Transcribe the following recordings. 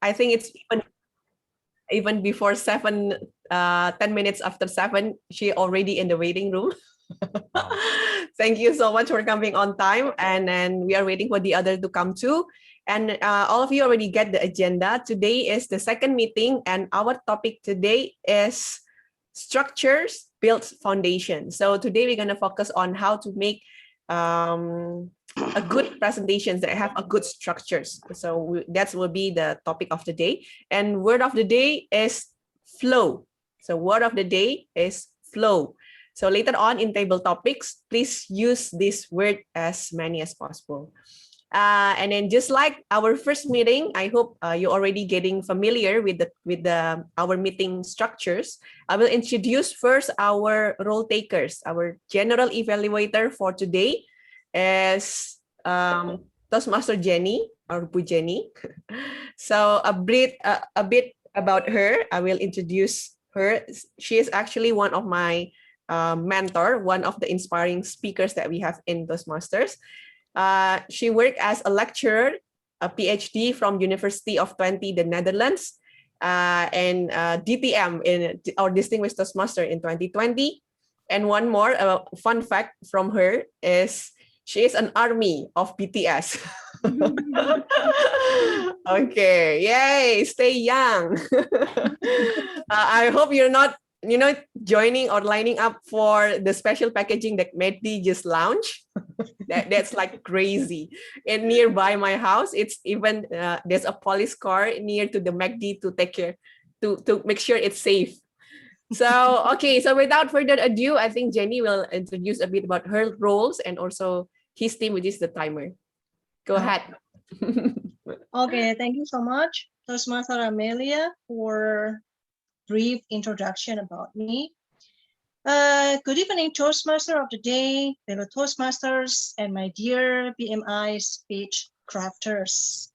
I think it's even before 7, 10 minutes after 7, she already in the waiting room. Wow. Thank you so much for coming on time. And then we are waiting for the other to come too. And all of you already get the agenda. Today is the second meeting, and our topic today is structures builds foundation. So today we're going to focus on how to make a good presentations that have a good structures. So that will be the topic of the day. And word of the day is flow. So word of the day is flow. So later on in table topics, please use this word as many as possible. And then just like our first meeting, I hope you're already getting familiar with our meeting structures. I will introduce first our role takers. Our general evaluator for today is Toastmaster Jenny or Bu Jenny. So a bit about her. I will introduce her. She is actually one of my mentor, one of the inspiring speakers that we have in Toastmasters. She worked as a lecturer, a PhD from University of Twente, the Netherlands, and DTM or Distinguished Toastmaster in 2020. And one more fun fact from her is she is an army of BTS. Okay, yay, stay young. I hope you're not joining or lining up for the special packaging that MACD just launched. That's like crazy. And nearby my house, it's even there's a police car near to the MACD to take care to make sure it's safe. So okay, so without further ado, I think Jenny will introduce a bit about her roles and also his team, which is the timer. Go ahead. Okay, thank you so much, Toastmaster Amelia, for brief introduction about me. Good evening, Toastmaster of the day, fellow Toastmasters, and my dear BMI speech crafters.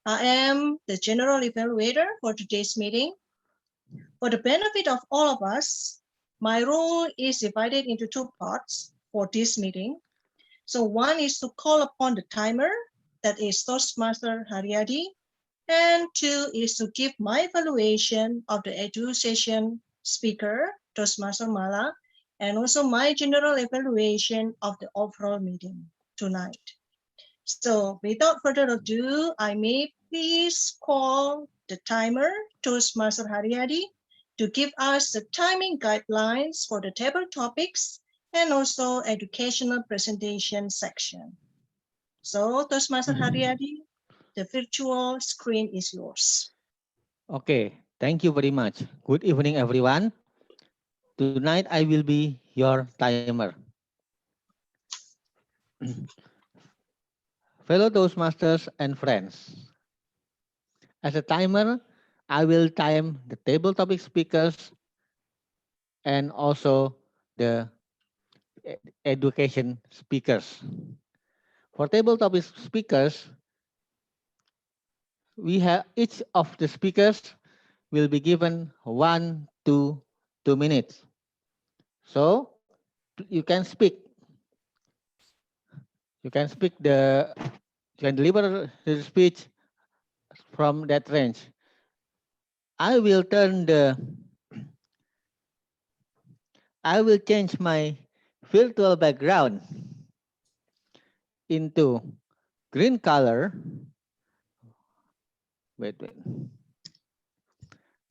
I am the general evaluator for today's meeting. For the benefit of all of us, my role is divided into two parts for this meeting. So one is to call upon the timer, that is Toastmaster Haryadi, and two is to give my evaluation of the edu session speaker, Toastmaster Mala, and also my general evaluation of the overall meeting tonight. So without further ado, I may please call the timer, Toastmaster Haryadi, to give us the timing guidelines for the table topics and also educational presentation section. So Toastmaster Haryadi, the virtual screen is yours. Okay, thank you very much. Good evening, everyone. Tonight I will be your timer. Fellow Toastmasters and friends, as a timer, I will time the table topic speakers and also the education speakers. For table topic speakers, we have each of the speakers will be given 1 to 2 minutes. So you can speak. You can deliver the speech from that range. I will change my virtual background into green color. Wait.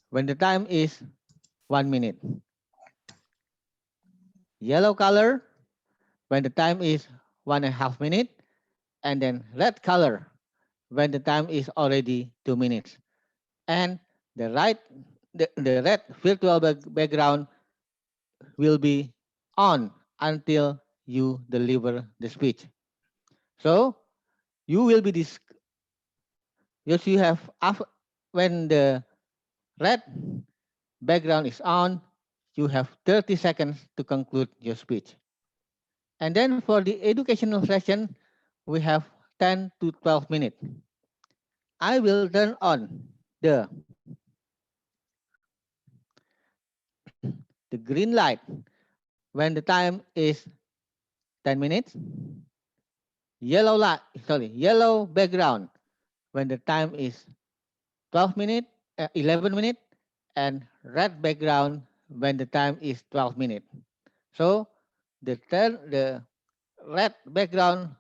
When the time is 1 minute. Yellow color when the time is 1.5 minutes, and then red color when the time is already 2 minutes. And the red virtual background will be on until you deliver the speech. So you will be yes, you have when the red background is on, you have 30 seconds to conclude your speech. And then for the educational session, we have 10 to 12 minutes. I will turn on the green light when the time is 10 minutes. Yellow background when the time is 12 minutes, 11 minutes, and red background when the time is 12 minutes. So the red background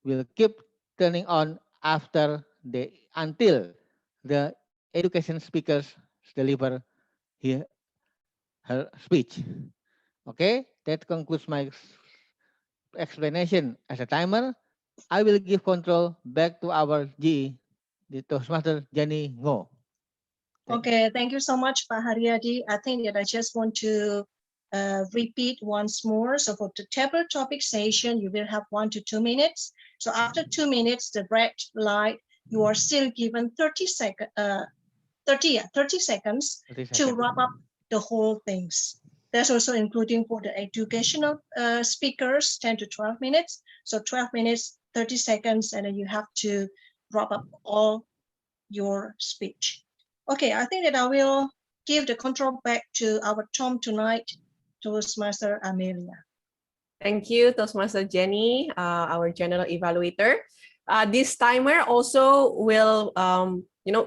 will keep turning on until the education speakers deliver his, her speech. Okay, that concludes my explanation as a timer. I will give control back to our GE, the Toastmaster Jani Ngo. Okay, thank you so much, Pak Haryadi. I think that I just want to repeat once more. So for the table topic session, you will have 1 to 2 minutes. So after 2 minutes, the red light, you are still given 30 seconds to wrap up the whole things. That's also including for the educational speakers, 10 to 12 minutes. So 12 minutes, 30 seconds, and then you have to wrap up all your speech. Okay, I think that I will give the control back to our Tom tonight, Toastmaster Amelia. Thank you, Toastmaster Jenny, our general evaluator. This timer also will,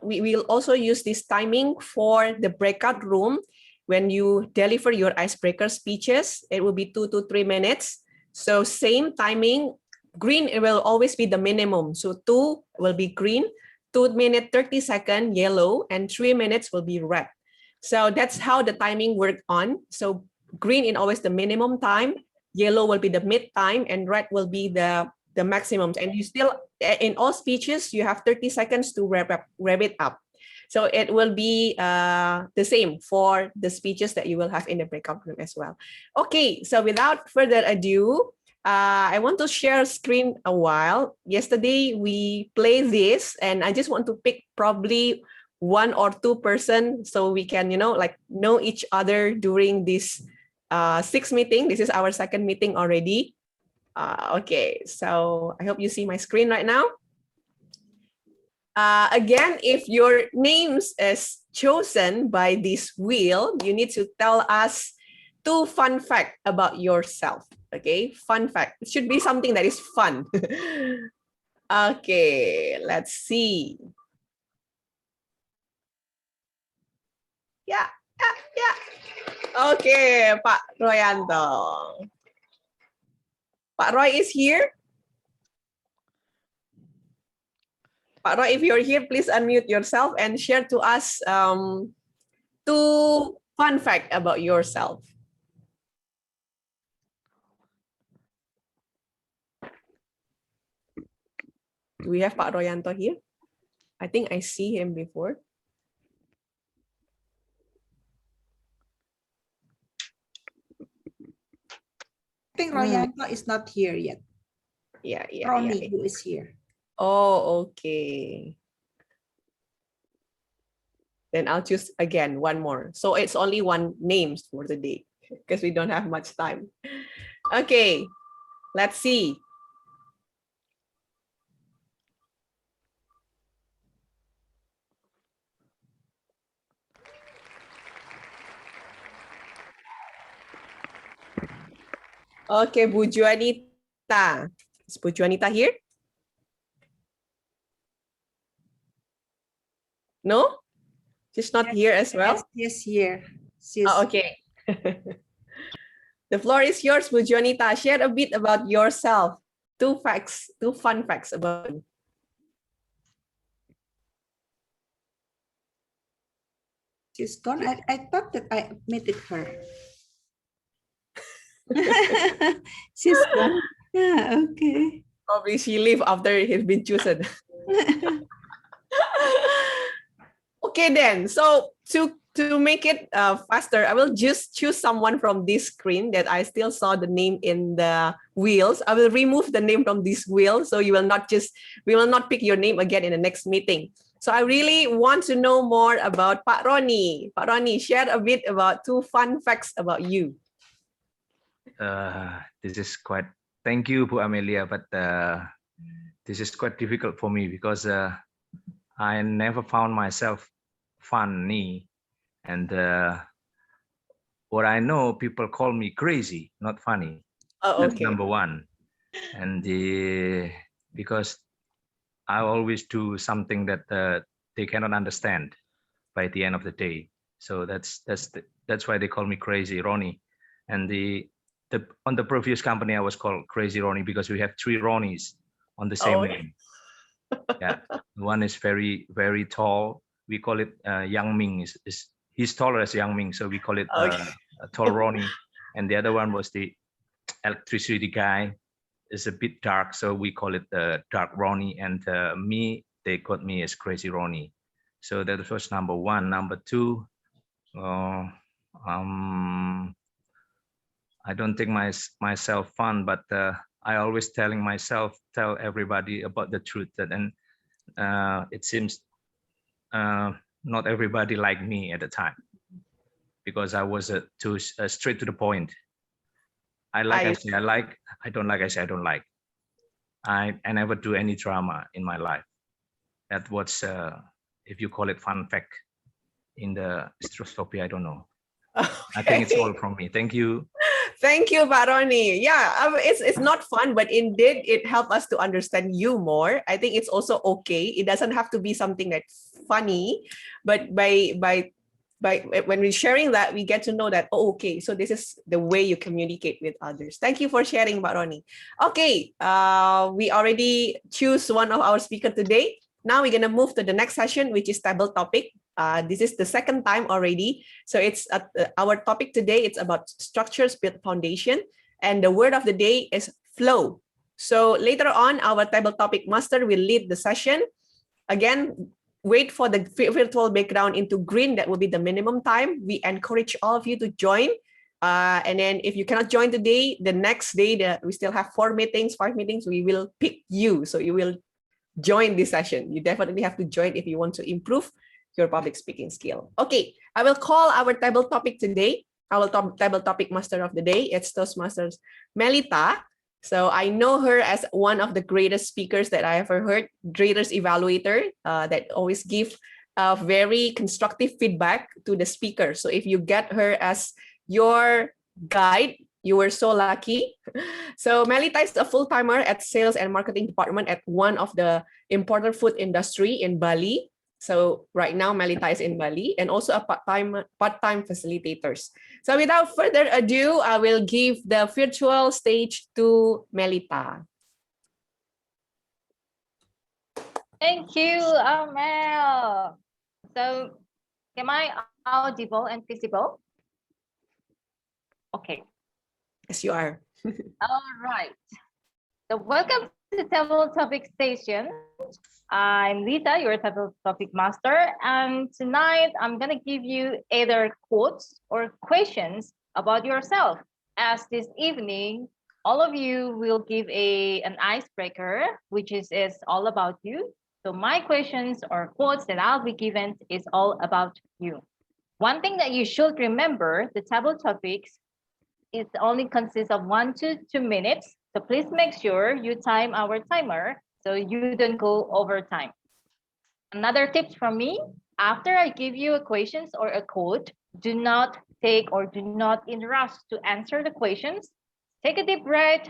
we will also use this timing for the breakout room. When you deliver your icebreaker speeches, it will be 2 to 3 minutes. So same timing, green, it will always be the minimum. So 2 will be green, 2 minutes, 30 seconds, yellow, and 3 minutes will be red. So that's how the timing worked on. So green is always the minimum time, yellow will be the mid time, and red will be the maximum. And you still, in all speeches, you have 30 seconds to wrap it up. So it will be the same for the speeches that you will have in the breakout room as well. Okay, so without further ado, I want to share screen a while. Yesterday we played this, and I just want to pick probably 1 or 2 person so we can, know each other during this 6th meeting. This is our 2nd meeting already. Okay, so I hope you see my screen right now. Again, if your names is chosen by this wheel, you need to tell us 2 fun facts about yourself. Okay, fun fact. It should be something that is fun. Okay, let's see. Yeah. Okay, Pak Royanto. Pak Roy is here. Pak Roy, if you're here, please unmute yourself and share to us 2 fun facts about yourself. Do we have Pak Royanto here? I think I see him before. I think Royanto is not here yet. Yeah. Ronnie, who is here. Oh, okay. Then I'll choose again 1 more. So it's only 1 names for the day because we don't have much time. Okay, let's see. Okay, Bu Juanita. Is Bu Juanita here? No? She's not here as well? Yes, here. Oh, okay. The floor is yours, Bu Juanita. Share a bit about yourself. 2 facts, 2 fun facts about you. She's gone. I thought that I admitted her. She's gone. Yeah, okay. Probably she leave after he's been chosen. Okay, then. So to make it faster, I will just choose someone from this screen that I still saw the name in the wheels. I will remove the name from this wheel, so we will not pick your name again in the next meeting. So I really want to know more about Pak Roni. Pak Roni, share a bit about 2 fun facts about you. This is quite, thank you, Bu Amelia, but this is quite difficult for me because I never found myself funny, and what I know, people call me crazy, not funny. Oh, That's okay. number 1. And because I always do something that they cannot understand by the end of the day. So that's why they call me Crazy Ronnie. And on the previous company I was called Crazy Ronnie because we have 3 Ronnies on the same Oh. name. Yeah, one is very tall. We call it Yang Ming. He's taller as Yang Ming, so we call it Okay. Tall Ronnie. And the other one was the electricity guy. Is a bit dark, so we call it Dark Ronnie. And me, they got me as Crazy Ronnie. So that was number 1. Number 2, I don't think myself fun, but I always tell everybody about the truth. And it seems not everybody liked me at the time because I was too straight to the point. I say I like, I don't like, I say I don't like. I never do any drama in my life. That was, if you call it fun fact in the Strophy, I don't know. Okay. I think it's all from me. Thank you. Thank you, Pak Roni. Yeah, it's not fun, but indeed it helped us to understand you more. I think it's also okay. It doesn't have to be something that's funny, but by when we're sharing that, we get to know that, oh, okay, so this is the way you communicate with others. Thank you for sharing, Pak Roni. Okay, we already choose one of our speaker today. Now we're gonna move to the next session, which is table topic. This is the second time already. So it's our topic today. It's about structures build foundation. And the word of the day is flow. So later on, our table topic master will lead the session. Again, wait for the virtual background into green. That will be the minimum time. We encourage all of you to join. And then if you cannot join today, the next day, we still have 5 meetings, we will pick you. So you will join this session. You definitely have to join if you want to improve your public speaking skill. Okay, I will call our table topic today, our table topic master of the day. It's Toastmasters Melita. So I know her as one of the greatest speakers that I ever heard, greatest evaluator that always give very constructive feedback to the speaker. So if you get her as your guide, you were so lucky. So Melita is a full-timer at sales and marketing department at one of the important food industry in Bali. So right now, Melita is in Bali and also a part-time facilitators. So without further ado, I will give the virtual stage to Melita. Thank you, Amel. So am I audible and visible? Okay. Yes, you are. All right. So welcome to Table Topic Station. I'm Lita, your Table Topic Master. And tonight I'm going to give you either quotes or questions about yourself. As this evening, all of you will give an icebreaker, which is all about you. So my questions or quotes that I'll be given is all about you. One thing that you should remember, the table topics, it only consists of 1 to 2 minutes. So please make sure you time our timer so you don't go over time. Another tip from me, after I give you a questions or a quote, do not take or do not in rush to answer the questions. Take a deep breath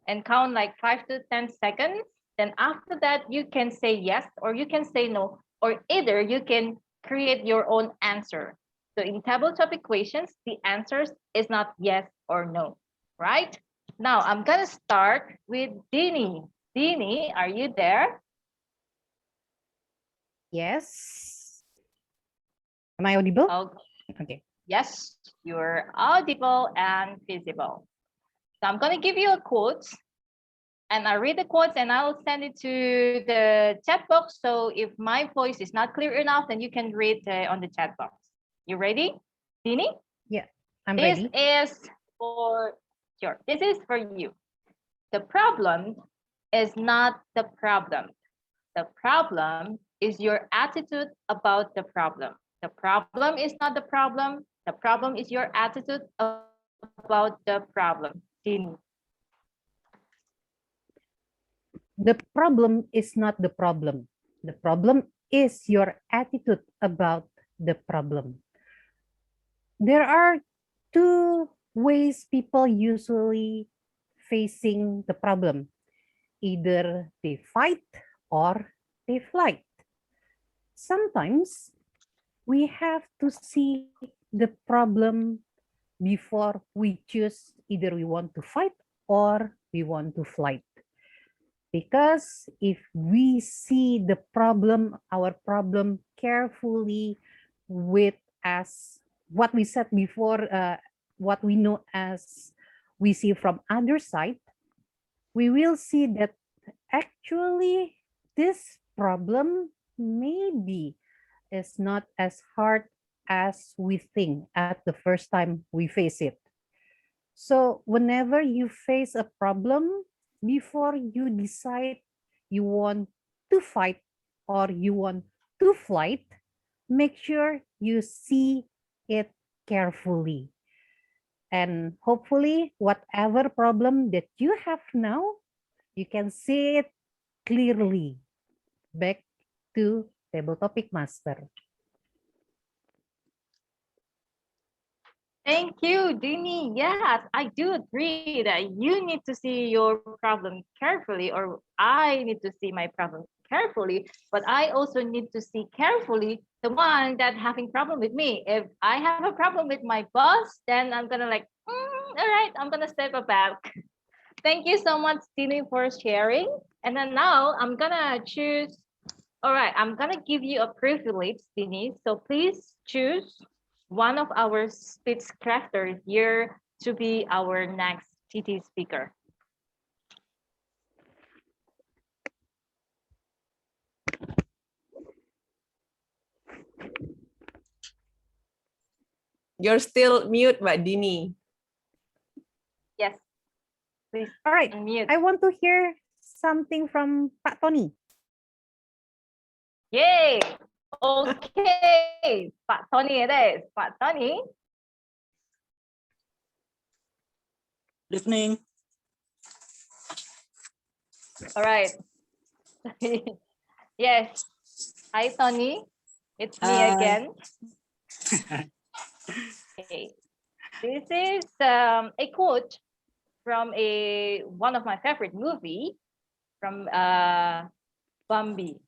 and count like 5 to 10 seconds. Then after that, you can say yes or you can say no, or either you can create your own answer. So in table topic questions, the answers is not yes or no, right? Now I'm gonna start with Dini. Dini, are you there? Yes. Am I audible? Okay. Yes, you're audible and visible. So I'm gonna give you a quote and I read the quotes and I'll send it to the chat box. So if my voice is not clear enough, then you can read on the chat box. You ready, Dini? Yeah, I'm this ready. This is for you. The problem is not the problem. The problem is your attitude about the problem. The problem is not the problem. The problem is your attitude about the problem. Dini. The problem is not the problem. The problem is your attitude about the problem. There are 2 ways people usually facing the problem. Either they fight or they flight. sometimes we have to see the problem before we choose either we want to fight or we want to flight. Because if we see the problem, our problem carefully with as what we said before, what we know as we see from other side, we will see that actually this problem maybe is not as hard as we think at the first time we face it. So whenever you face a problem, before you decide you want to fight or you want to flight, make sure you see it carefully. And hopefully, whatever problem that you have now, you can see it clearly. Back to Table Topic Master. Thank you, Juni. Yes, I do agree that you need to see your problem carefully, or I need to see my problem carefully, but I also need to see carefully the one that having problem with me. If I have a problem with my boss, then I'm gonna like, all right, I'm gonna step back. Thank you so much, Juni, for sharing. And then now I'm gonna choose. All right, I'm gonna give you a privilege, Juni. So please choose one of our speech crafters here to be our next TT speaker. You're still mute, Mbak Dini. Yes, please All right, unmute. I want to hear something from Pak Tony. Yay! Okay, Pak Tony it is. Pak Tony. Good evening. All right. Yes. Hi, Tony. It's me Hi. again. Okay. This is a quote from one of my favorite movie from Bambi.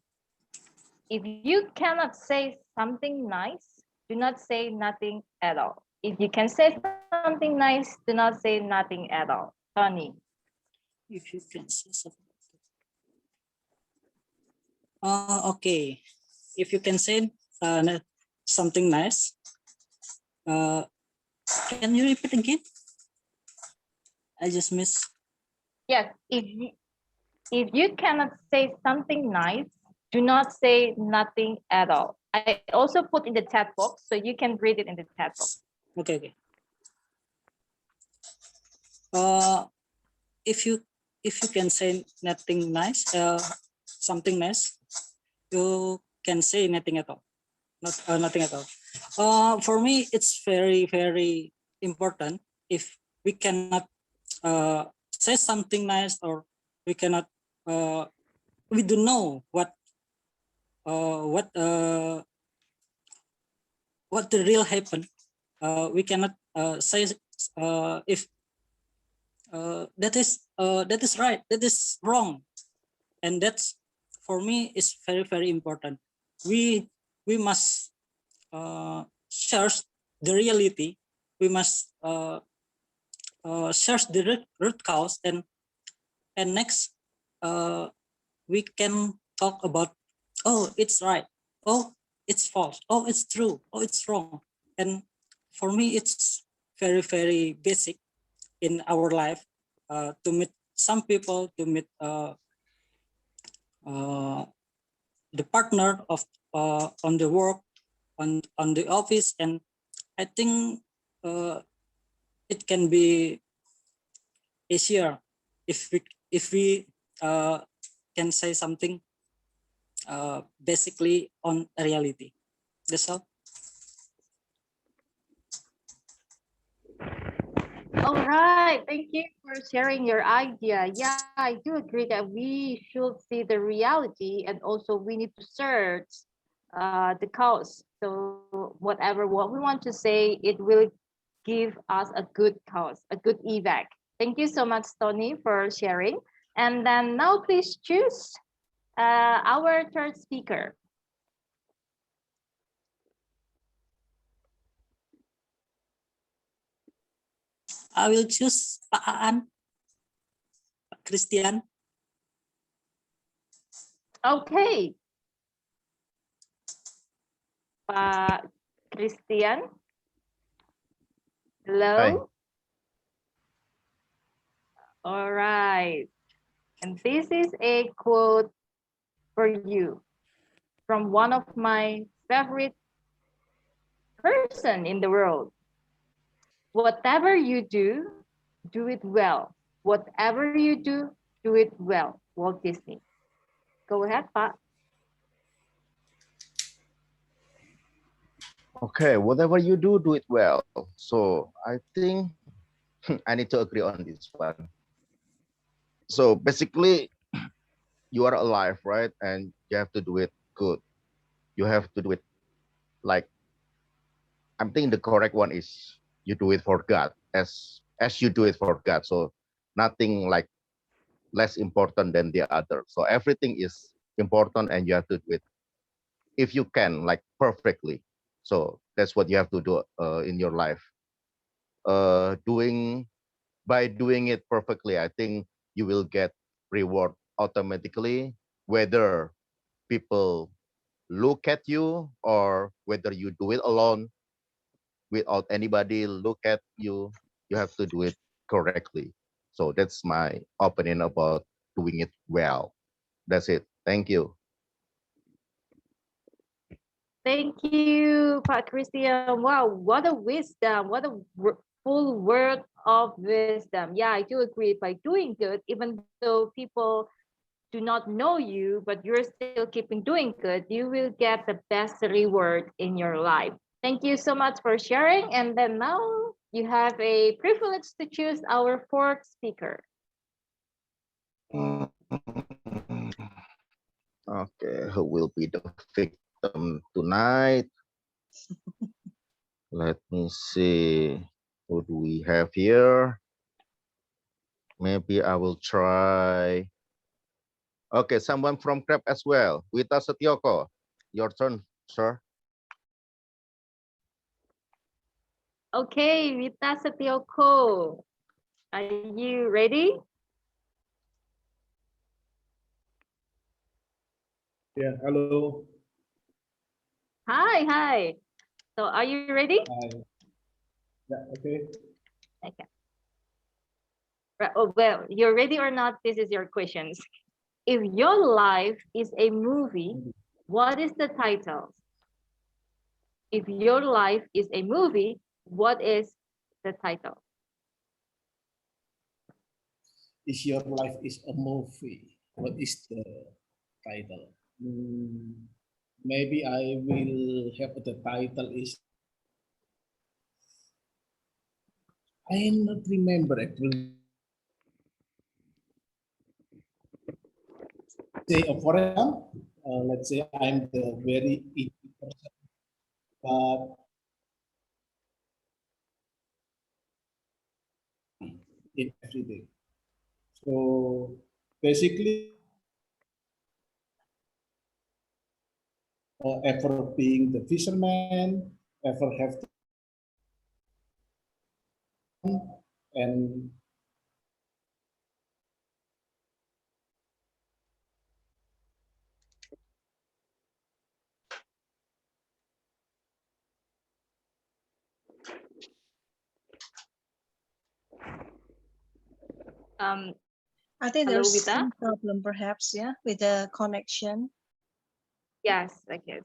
If you cannot say something nice, do not say nothing at all. If you can say something nice, do not say nothing at all. Tony. If you can say something. Okay. If you can say something nice, can you repeat again? I just missed. Yes, if you cannot say something nice, do not say nothing at all. I also put in the chat box, so you can read it in the chat box. Okay, okay. If you can say nothing nice, something nice, you can say nothing at all. Nothing at all. For me, it's very, very important. If we cannot say something nice, or we cannot, we don't know what the real happen. We cannot say if that is right, that is wrong, and that's, for me, is very, very important. We must search the reality. We must search the root cause, and next we can talk about, oh, it's right, oh, it's false, oh, it's true, oh, it's wrong. And for me, it's very, very basic in our life, to meet some people, to meet the partner of on the work, on the office. And I think it can be easier if we can say something basically on reality. That's all. All right, thank you for sharing your idea. Yeah, I do agree that we should see the reality, and also we need to search the cause. So whatever what we want to say, it will give us a good cause, a good feedback. Thank you so much, Tony, for sharing. And then now please choose our third speaker. I will choose Pak Aan, Pak Christian. Okay. Pak Christian. Hello. Hi. All right. And this is a quote for you from one of my favorite person in the world. Whatever you do it well. Whatever you do it well. Walt Disney. Go ahead, Pak. Okay, whatever you do it well. So I think I need to agree on this one. So basically, you are alive, right? And you have to do it good. You have to do it like, I'm thinking the correct one is you do it for God as you do it for God. So nothing like less important than the other. So everything is important and you have to do it if you can, like perfectly. So that's what you have to do in your life. By doing it perfectly, I think you will get reward automatically, whether people look at you or whether you do it alone without anybody look at you. You have to do it correctly. So that's my opinion about doing it well. That's it. Thank you. Thank you, Pak Christian. Wow, what a wisdom. What a full word of wisdom. Yeah, I do agree. By doing good, even though people do not know you, but you're still keeping doing good, you will get the best reward in your life. Thank you so much for sharing. And then now you have a privilege to choose our fourth speaker. Okay, who will be the victim tonight? Let me see. Who do we have here? Maybe I will try. Okay, someone from Crab as well. Wita Setioko, your turn, sir. Okay, Vita Setioko, are you ready? Yeah, hello. Hi. So are you ready? Hi. Yeah, okay. Okay. Right. Oh, well, you're ready or not, this is your questions. If your life is a movie, what is the title? If your life is a movie, what is the title? Is your life is a movie? What is the title? Maybe I will have the title is, I not remember actually. Say for example, let's say I'm the very easy person, but in everything. So basically, ever being the fisherman, ever have to, and I think Hello, there's Vita? some problem perhaps, yeah, with the connection. Yes, I guess.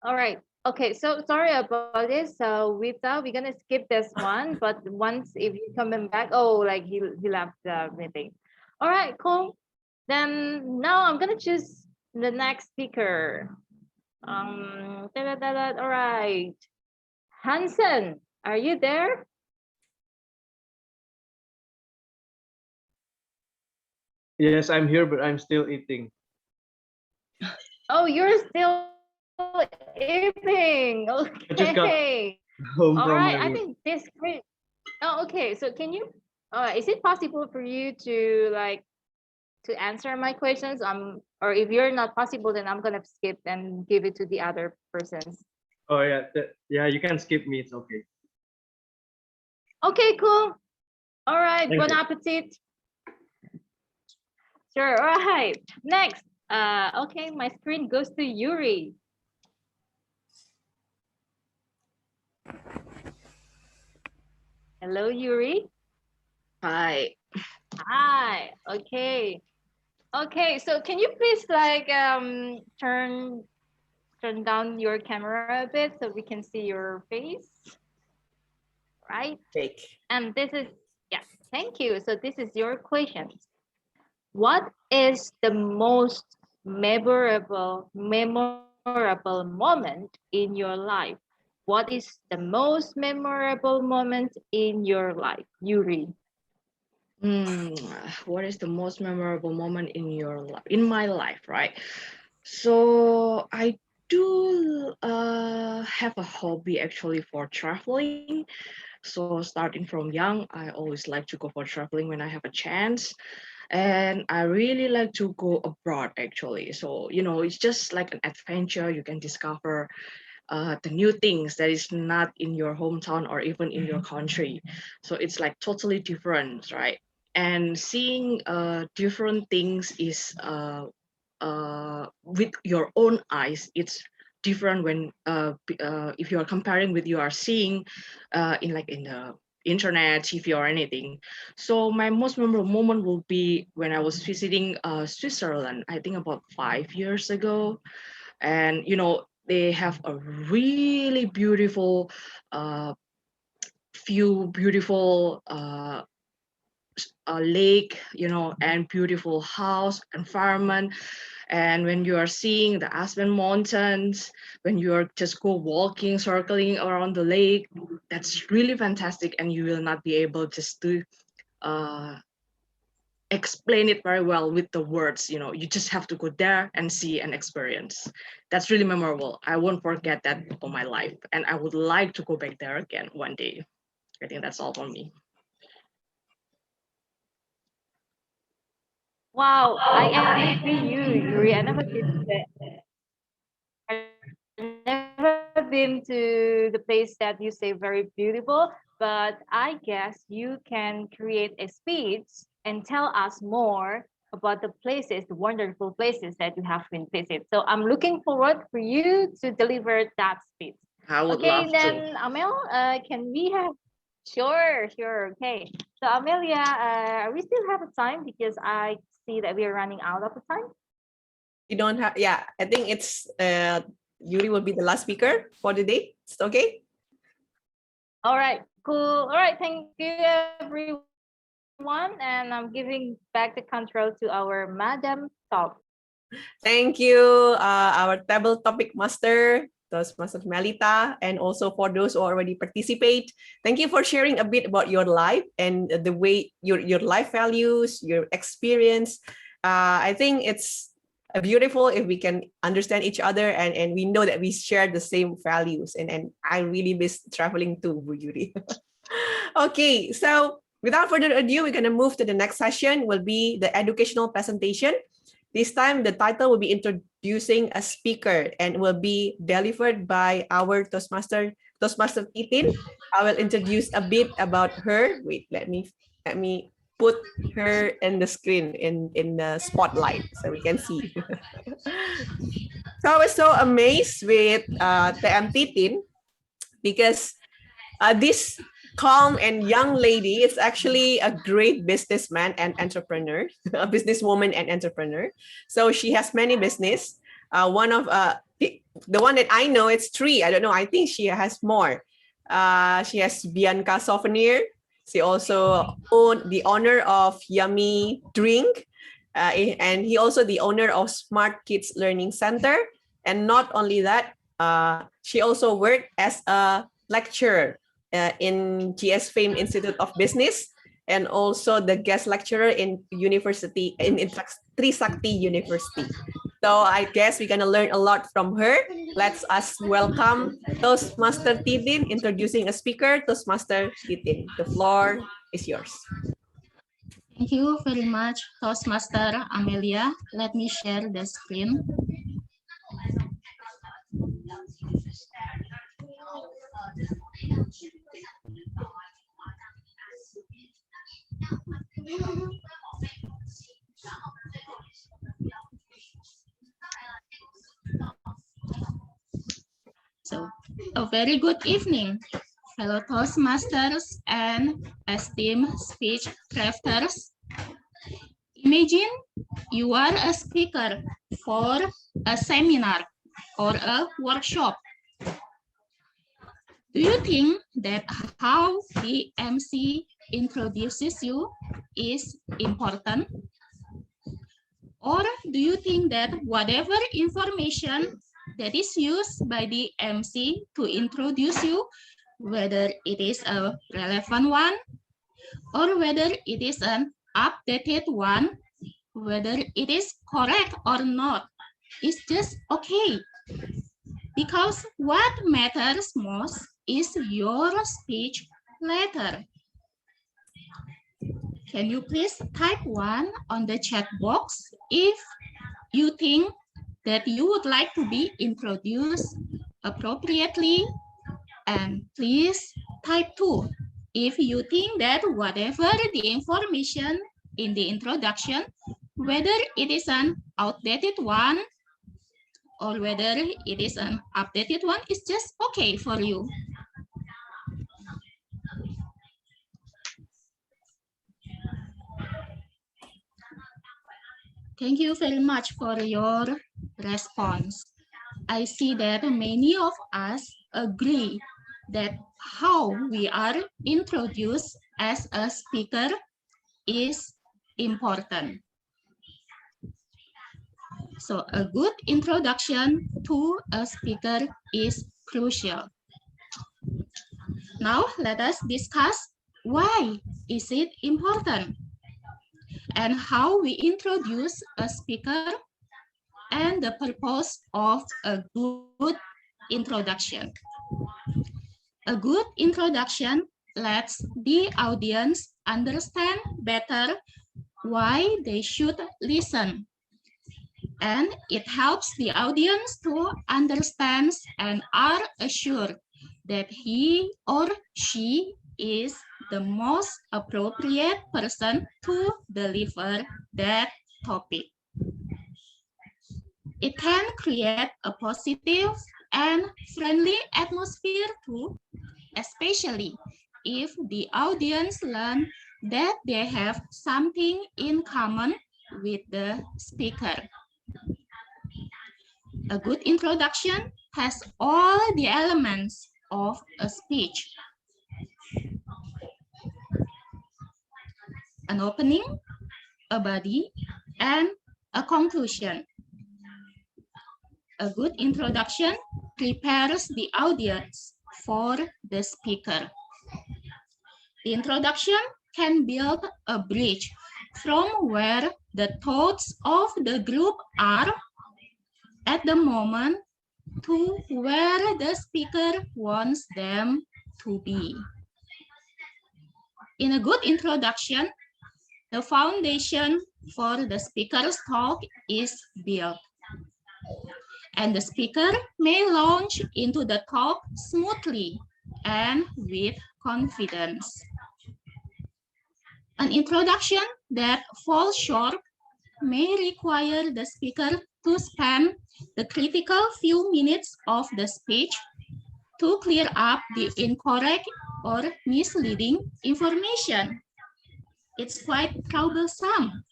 All right. Okay, so sorry about this. So Vita, we're gonna skip this one, but once if you coming back, oh, like he left the meeting. All right, cool. Then now I'm gonna choose the next speaker. All right. Hansen, are you there? Yes, I'm here, but I'm still eating. Oh, you're still eating. I just got Okay. home All from right. my I work. think this great. Oh, okay. So can you? Is it possible for you to like to answer my questions? Or if you're not possible, then I'm gonna skip and give it to the other persons. Oh yeah, yeah. You can skip me. It's okay. Okay, cool. All right, Thank bon you. appetit. Sure, all right. Next, okay, my screen goes to Yuri. Hello, Yuri. Hi. Hi, okay. Okay, so can you please like turn down your camera a bit so we can see your face, right? Fake. And this is, yeah, thank you. So this is your question. What is the most memorable moment in your life? What is the most memorable moment in your life, Yuri? What is the most memorable moment in my life, right? So I do have a hobby actually for traveling. So starting from young, I always like to go for traveling when I have a chance. And I really like to go abroad actually. So, it's just like an adventure. You can discover the new things that is not in your hometown or even in your country. So it's like totally different, right? And seeing different things is with your own eyes. It's different when if you are comparing with you are seeing in the internet, TV or anything. So my most memorable moment will be when I was visiting Switzerland, I think about 5 years ago. And they have a really beautiful view, beautiful lake, and beautiful house environment. And when you are seeing the Aspen Mountains, when you are just go walking, circling around the lake, that's really fantastic. And you will not be able just to explain it very well with the words. You just have to go there and see and experience. That's really memorable. I won't forget that for my life, and I would like to go back there again one day. I think that's all for me. Wow, I envy you, Yuri. I've never been to the place that you say very beautiful, but I guess you can create a speech and tell us more about the places, the wonderful places that you have been visit. So I'm looking forward for you to deliver that speech. I would Okay, love to. then Amel, can we have? Sure, sure. Okay. So Amelia, we still have a time because I see that we are running out of the time. You don't have, yeah, I think it's Yuri will be the last speaker for the day. It's okay. All right, cool. All right, thank you everyone. And I'm giving back the control to our Madam Top. Thank you, our table topic master, Toastmaster Melita, and also for those who already participate. Thank you for sharing a bit about your life and the way your life values, your experience. I think it's beautiful if we can understand each other and we know that we share the same values. And I really miss traveling to Yuri. Okay, so without further ado, we're going to move to the next session, will be the educational presentation. This time, the title will be introducing a speaker and will be delivered by our Toastmaster Titin. I will introduce a bit about her. Wait, let me put her in the screen in the spotlight so we can see. So I was so amazed with TM Titin because this calm and young lady is actually a great businessman and entrepreneur, a businesswoman and entrepreneur. So she has many business. One of the one that I know, it's three. I don't know. I think she has more. She has Bianca Souvenir. She also the owner of Yummy Drink, and he also the owner of Smart Kids Learning Center. And not only that, she also worked as a lecturer in GS Fame Institute of Business, and also the guest lecturer in university in Trisakti University. So I guess we're gonna learn a lot from her. Let's us welcome Toastmaster Titin introducing a speaker. Toastmaster Titin, the floor is yours. Thank you very much, Toastmaster Amelia. Let me share the screen. So, a very good evening, fellow Toastmasters and esteemed speech crafters. Imagine you are a speaker for a seminar or a workshop. Do you think that how the MC introduces you is important? Or do you think that whatever information that is used by the MC to introduce you, whether it is a relevant one or whether it is an updated one, whether it is correct or not, is just okay? Because what matters most is your speech later. Can you please type 1 on the chat box if you think that you would like to be introduced appropriately? And please type 2 if you think that whatever the information in the introduction, whether it is an outdated one or whether it is an updated one, is just okay for you. Thank you very much for your response. I see that many of us agree that how we are introduced as a speaker is important. So a good introduction to a speaker is crucial. Now let us discuss why is it important and how we introduce a speaker and the purpose of a good introduction. A good introduction lets the audience understand better why they should listen. And it helps the audience to understand and are assured that he or she is the most appropriate person to deliver that topic. It can create a positive and friendly atmosphere too, especially if the audience learn that they have something in common with the speaker. A good introduction has all the elements of a speech. An opening, a body, and a conclusion. A good introduction prepares the audience for the speaker. The introduction can build a bridge from where the thoughts of the group are at the moment to where the speaker wants them to be. In a good introduction, the foundation for the speaker's talk is built, and the speaker may launch into the talk smoothly and with confidence. An introduction that falls short may require the speaker to spend the critical few minutes of the speech to clear up the incorrect or misleading information. It's quite troublesome,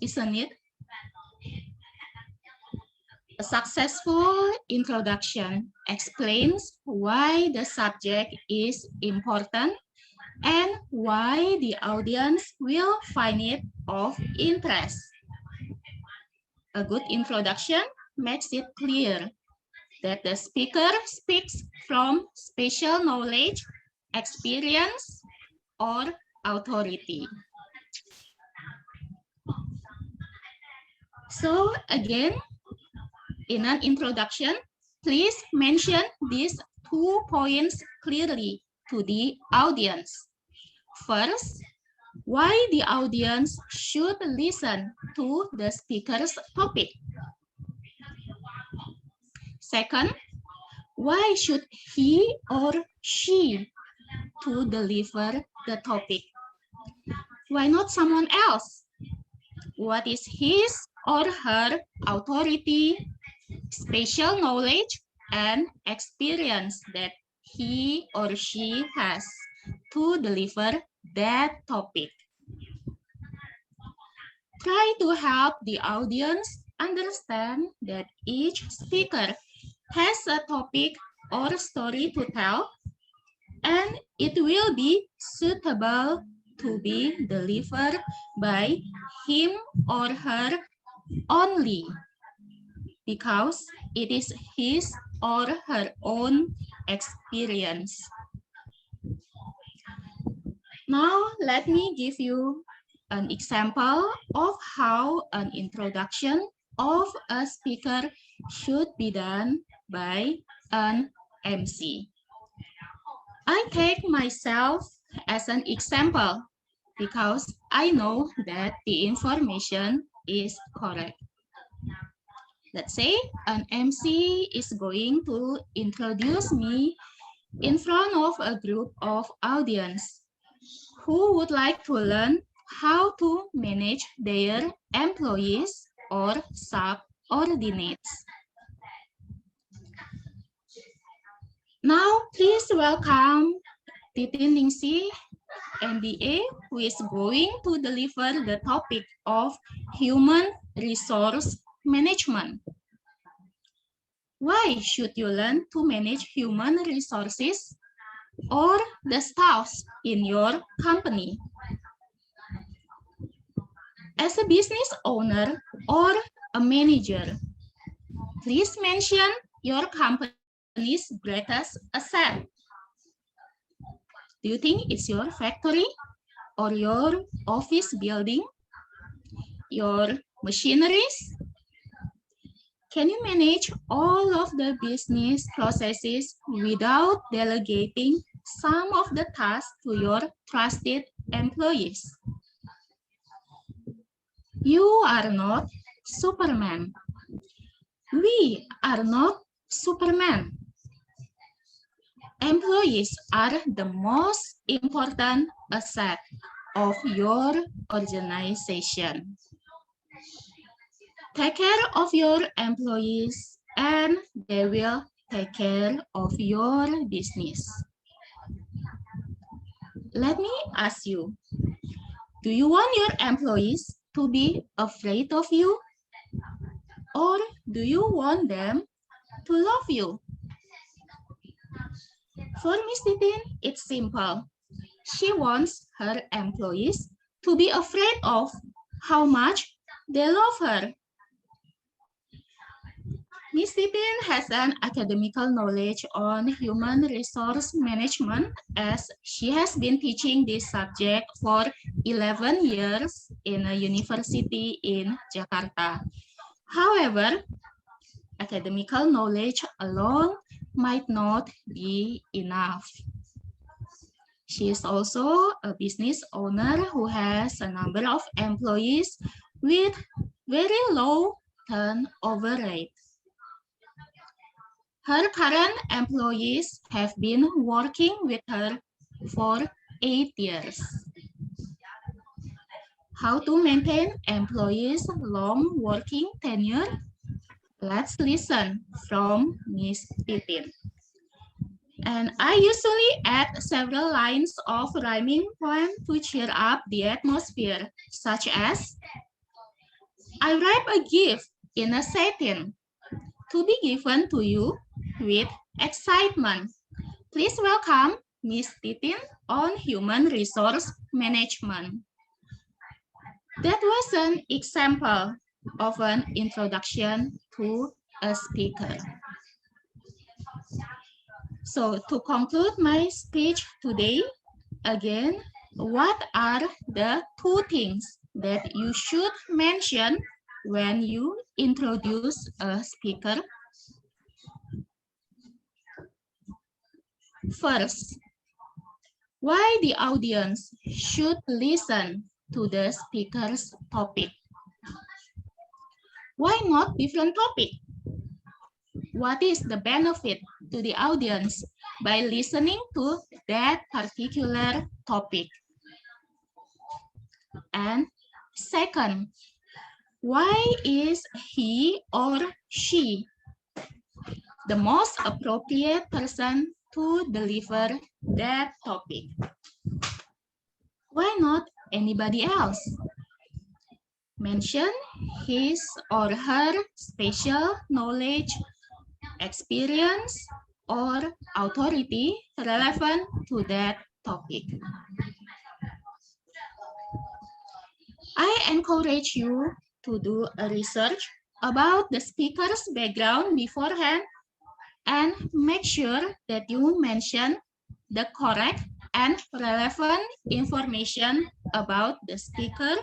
isn't it? A successful introduction explains why the subject is important and why the audience will find it of interest. A good introduction makes it clear that the speaker speaks from special knowledge, experience, or authority. So again, in an introduction, please mention these 2 points clearly to the audience. First, why the audience should listen to the speaker's topic. Second, why should he or she to deliver the topic? Why not someone else? What is his or her authority, special knowledge, and experience that he or she has to deliver that topic. Try to help the audience understand that each speaker has a topic or story to tell, and it will be suitable to be delivered by him or her only, because it is his or her own experience. Now, let me give you an example of how an introduction of a speaker should be done by an MC. I take myself as an example because I know that the information is correct. Let's say an MC is going to introduce me in front of a group of audience who would like to learn how to manage their employees or subordinates. Now, please welcome Titin Ningsi, MBA, who is going to deliver the topic of human resource management. Why should you learn to manage human resources or the staffs in your company? As a business owner or a manager, please mention your company's greatest asset. Do you think it's your factory or your office building, your machineries? Can you manage all of the business processes without delegating some of the tasks to your trusted employees? You are not Superman. We are not Superman. Employees are the most important asset of your organization. Take care of your employees and they will take care of your business. Let me ask you, do you want your employees to be afraid of you? Or do you want them to love you? For Miss Titin, it's simple. She wants her employees to be afraid of how much they love her. Miss Titin has an academical knowledge on human resource management as she has been teaching this subject for 11 years in a university in Jakarta. However, academical knowledge alone might not be enough. She is also a business owner who has a number of employees with very low turnover rate. Her current employees have been working with her for 8 years. How to maintain employees' long working tenure? Let's listen from Ms. Titin. And I usually add several lines of rhyming poem to cheer up the atmosphere, such as, I wrap a gift in a satin to be given to you with excitement. Please welcome Ms. Titin on Human Resource Management. That was an example of an introduction to a speaker. So to conclude my speech today, again, what are the 2 things that you should mention when you introduce a speaker? First, why the audience should listen to the speaker's topic? Why not different topic? What is the benefit to the audience by listening to that particular topic? And second, why is he or she the most appropriate person to deliver that topic. Why not anybody else? Mention his or her special knowledge, experience, or authority relevant to that topic. I encourage you to do a research about the speaker's background beforehand and make sure that you mention the correct and relevant information about the speaker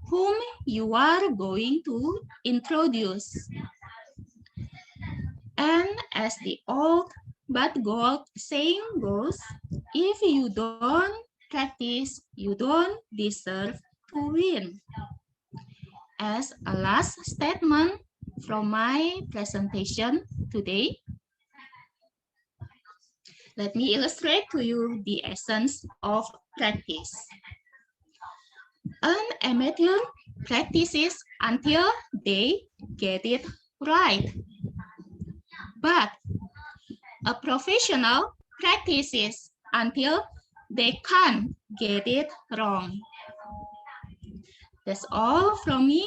whom you are going to introduce. And as the old but gold saying goes, if you don't practice, you don't deserve to win. As a last statement from my presentation today, let me illustrate to you the essence of practice. An amateur practices until they get it right. But a professional practices until they can't get it wrong. That's all from me,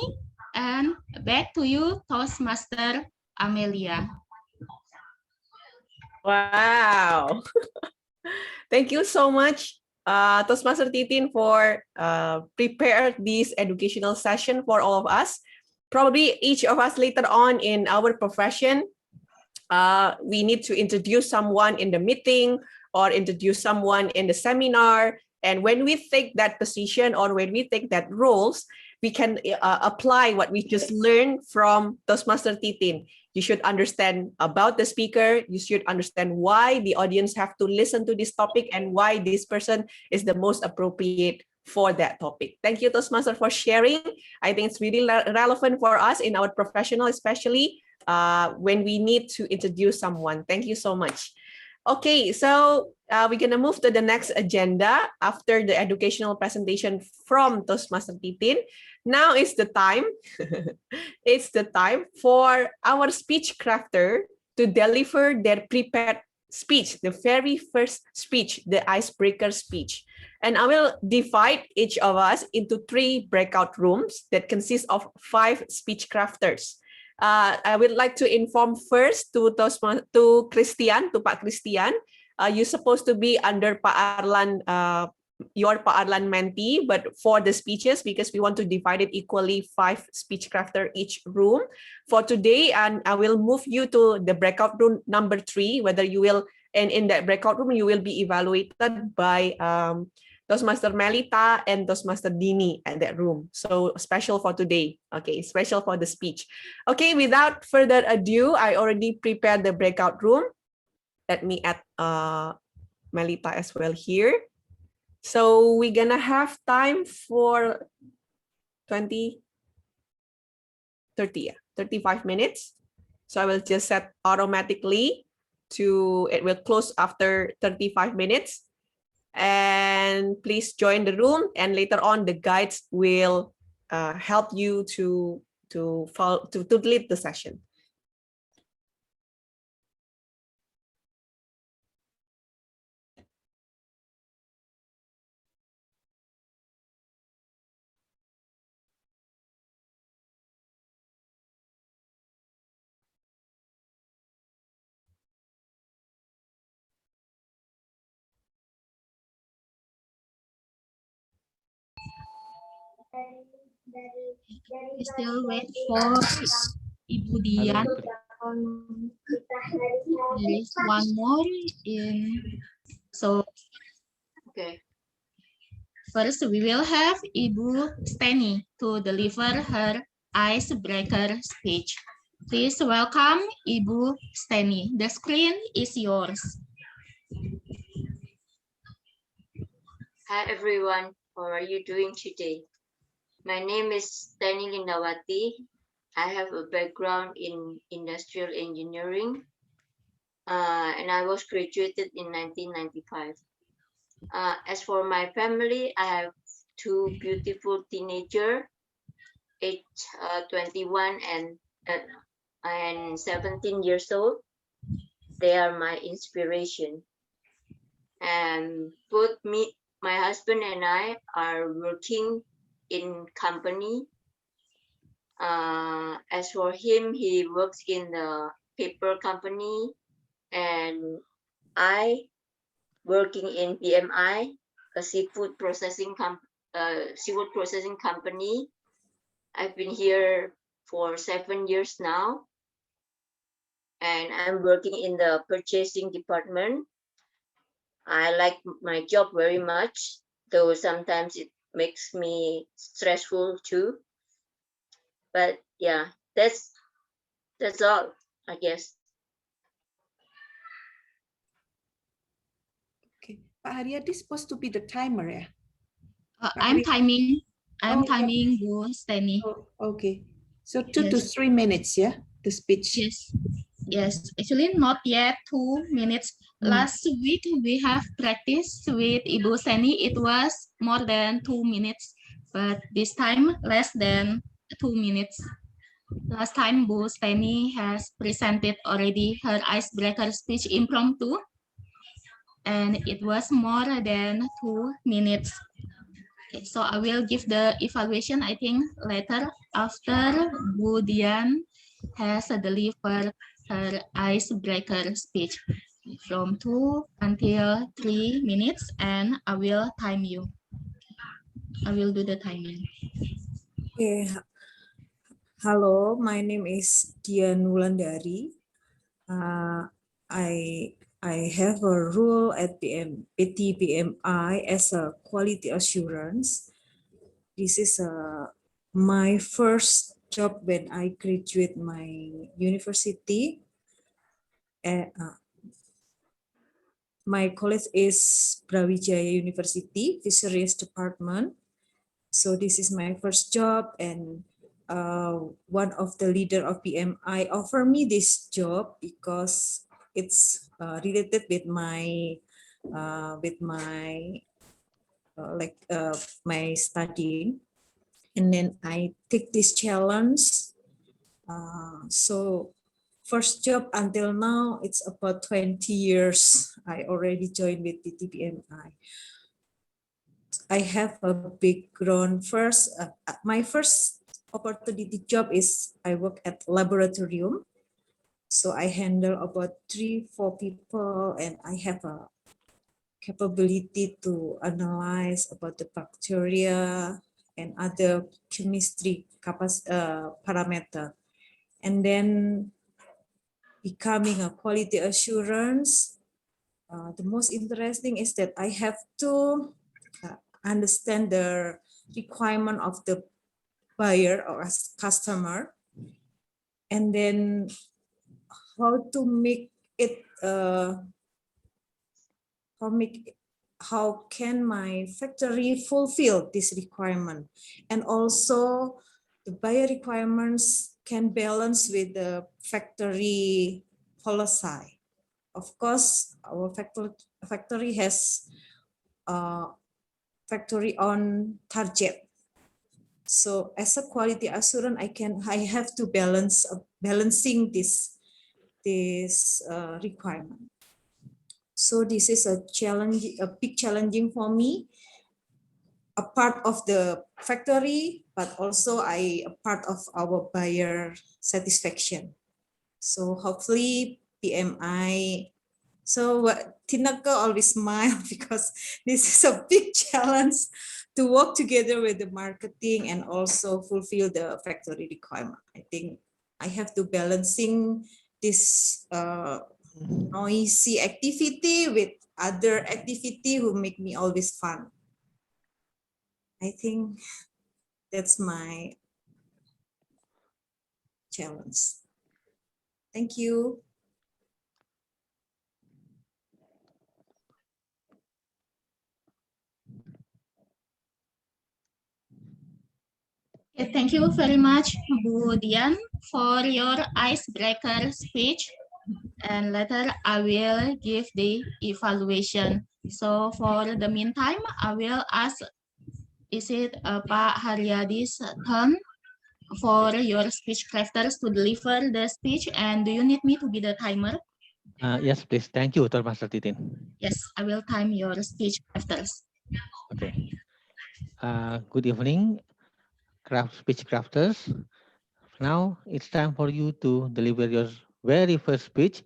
and back to you, Toastmaster Amelia. Wow. Thank you so much, Toastmaster Titin, for prepare this educational session for all of us. Probably each of us later on in our profession, we need to introduce someone in the meeting or introduce someone in the seminar. And when we take that position or when we take that roles, we can apply what we just learned from Toastmaster Titin. You should understand about the speaker. You should understand why the audience have to listen to this topic and why this person is the most appropriate for that topic. Thank you, Toastmaster, for sharing. I think it's really relevant for us in our professional, especially when we need to introduce someone. Thank you so much. Okay, so we're gonna move to the next agenda after the educational presentation from Toastmaster Titin. Now is the time, it's the time for our speech crafter to deliver their prepared speech, the very first speech, the icebreaker speech. And I will divide each of us into 3 breakout rooms that consist of 5 speech crafters. I would like to inform first to Christian, to Pak Christian. You're supposed to be under Pak Arlan, your Pak Arlan mentee, but for the speeches, because we want to divide it equally, 5 speech crafter each room. For today, and I will move you to the breakout room number 3, whether you will, and in that breakout room, you will be evaluated by Toastmaster Melita and Toastmaster Dini at that room. So special for today. Okay, special for the speech. Okay, without further ado, I already prepared the breakout room. Let me add Melita as well here. So we're gonna have time for 35 minutes. So I will just set automatically to, it will close after 35 minutes. And please join the room, and later on the guides will help you to lead the session. We still wait for Ibu Dian. There is one more in. So, okay. First, we will have Ibu Steny to deliver her icebreaker speech. Please welcome Ibu Steny. The screen is yours. Hi everyone, how are you doing today? My name is Steny Lindawati. I have a background in industrial engineering and I was graduated in 1995. As for my family, I have 2 beautiful teenagers, aged 21 and 17 years old. they are my inspiration. And my husband and I are working in company. As for him, he works in the paper company, and I working in BMI, a seafood processing company. I've been here for 7 years now, and I'm working in the purchasing department. I like my job very much, though sometimes it makes me stressful too. But yeah, that's all, I guess. Okay. Pak Haryadi supposed to be the timer, ya? I'm timing. I'm Oh, yeah. timing, Bu Steny. Oh, okay. So 2 to 3 minutes, yeah, the speech. Yes. Yes, actually not yet 2 minutes. Last week we have practiced with Ibu Steny. It was more than 2 minutes, but this time less than 2 minutes. Last time Bu Steny has presented already her icebreaker speech impromptu, and it was more than 2 minutes. Okay, so I will give the evaluation, I think, later after Bu Dian has delivered her icebreaker speech from 2 until 3 minutes, and I will time you. I will do the timing. Okay. Hello, my name is Dian Wulandari. I have a role at PT BMI as a quality assurance. This is my first job when I graduate my university. My college is Brawijaya University, Fisheries Department. So this is my first job, and one of the leader of BMI offered me this job because it's related with my my studying, and then I take this challenge. So first job until now, it's about 20 years. I already joined with BMI. I have a background first. My first opportunity job is I work at laboratorium. So I handle about 3-4 people, and I have a capability to analyze about the bacteria and other chemistry parameter. And then becoming a quality assurance, the most interesting is that I have to understand the requirement of the buyer or customer, and then how to make it how can my factory fulfill this requirement, and also the buyer requirements can balance with the factory policy. Of course, our factory has factory on target. So as a quality assurance, I have to balancing this requirement. So this is a big challenging for me. A part of the factory, but also a part of our buyer satisfaction. So hopefully BMI. So Tinaka always smile because this is a big challenge to work together with the marketing and also fulfill the factory requirement. I think I have to balancing this noisy activity with other activity who make me always fun. I think that's my challenge. Thank you. Okay, thank you very much, Bu Dian, for your icebreaker speech. And later I will give the evaluation. So for the meantime, I will ask, is it Pak Haryadi's turn for your speech crafters to deliver the speech? And do you need me to be the timer? Yes, please. Thank you, Master Titin. Yes, I will time your speech crafters. Okay. Good evening, speech crafters. Now it's time for you to deliver your very first speech.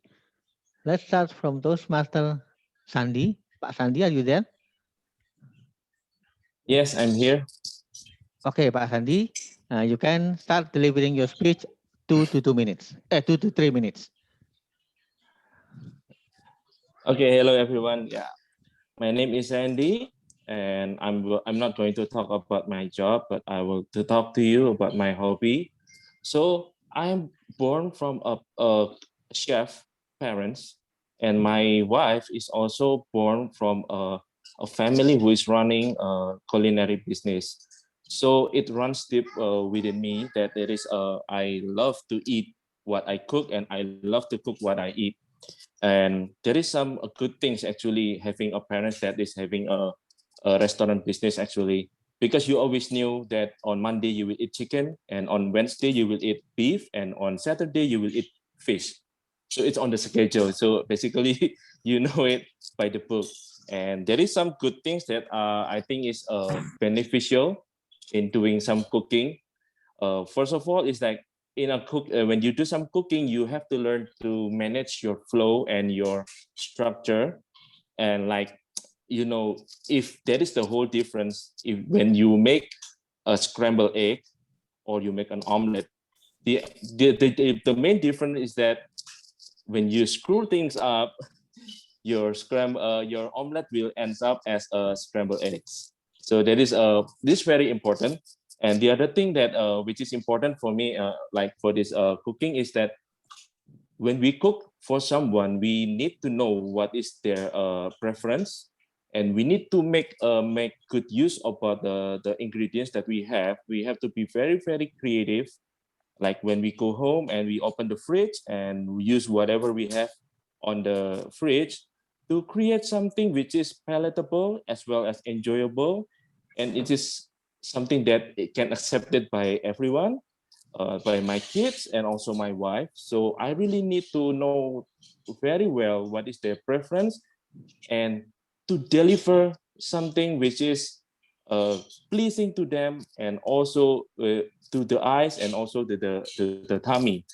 Let's start from Toastmaster Sandy. Pak Sandy, are you there? Yes, I'm here. Okay, Pak Sandy, you can start delivering your speech 2 to 2 minutes. 2 to 3 minutes. Okay, hello everyone. Yeah, my name is Sandy, and I'm not going to talk about my job, but I will to talk to you about my hobby. So I'm born from a chef parents, and my wife is also born from a family who is running a culinary business. So it runs deep within me that there is I love to eat what I cook, and I love to cook what I eat. And there is some good things actually having a parent that is having a restaurant business actually, because you always knew that on Monday you will eat chicken, and on Wednesday you will eat beef, and on Saturday you will eat fish. So it's on the schedule. So basically you know it by the book. And there is some good things that I think is beneficial in doing some cooking. First of all, it's like in a cook when you do some cooking, you have to learn to manage your flow and your structure. And like, you know, if that is the whole difference, if when you make a scrambled egg or you make an omelet, the main difference is that when you screw things up, your omelet will end up as a scrambled eggs. So that is this very important. And the other thing that which is important for me, like for this cooking, is that when we cook for someone, we need to know what is their preference, and we need to make good use of the ingredients that we have. We have to be very creative. Like when we go home and we open the fridge and we use whatever we have on the fridge to create something which is palatable as well as enjoyable, and it is something that it can accepted by everyone, by my kids and also my wife. So I really need to know very well what is their preference, and to deliver something which is pleasing to them, and also to the eyes, and also the tummy.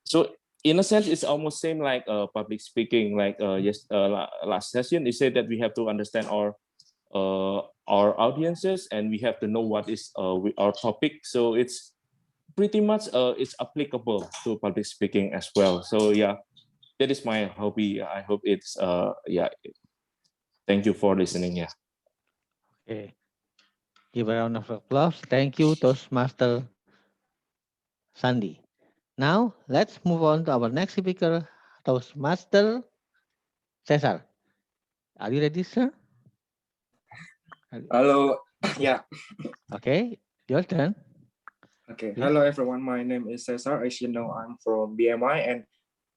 So in a sense, it's almost same like public speaking. Like last session, it said that we have to understand our audiences, and we have to know what is our topic. So it's pretty much it's applicable to public speaking as well. So yeah, that is my hobby. I hope it's yeah. Thank you for listening. Yeah. Okay. Give a round of applause. Thank you, Toastmaster Sandy. Now, let's move on to our next speaker, Toastmaster Cesar. Are you ready, sir? Hello. Yeah. Okay, your turn. Okay. Please. Hello, everyone. My name is Cesar. As you know, I'm from BMI, and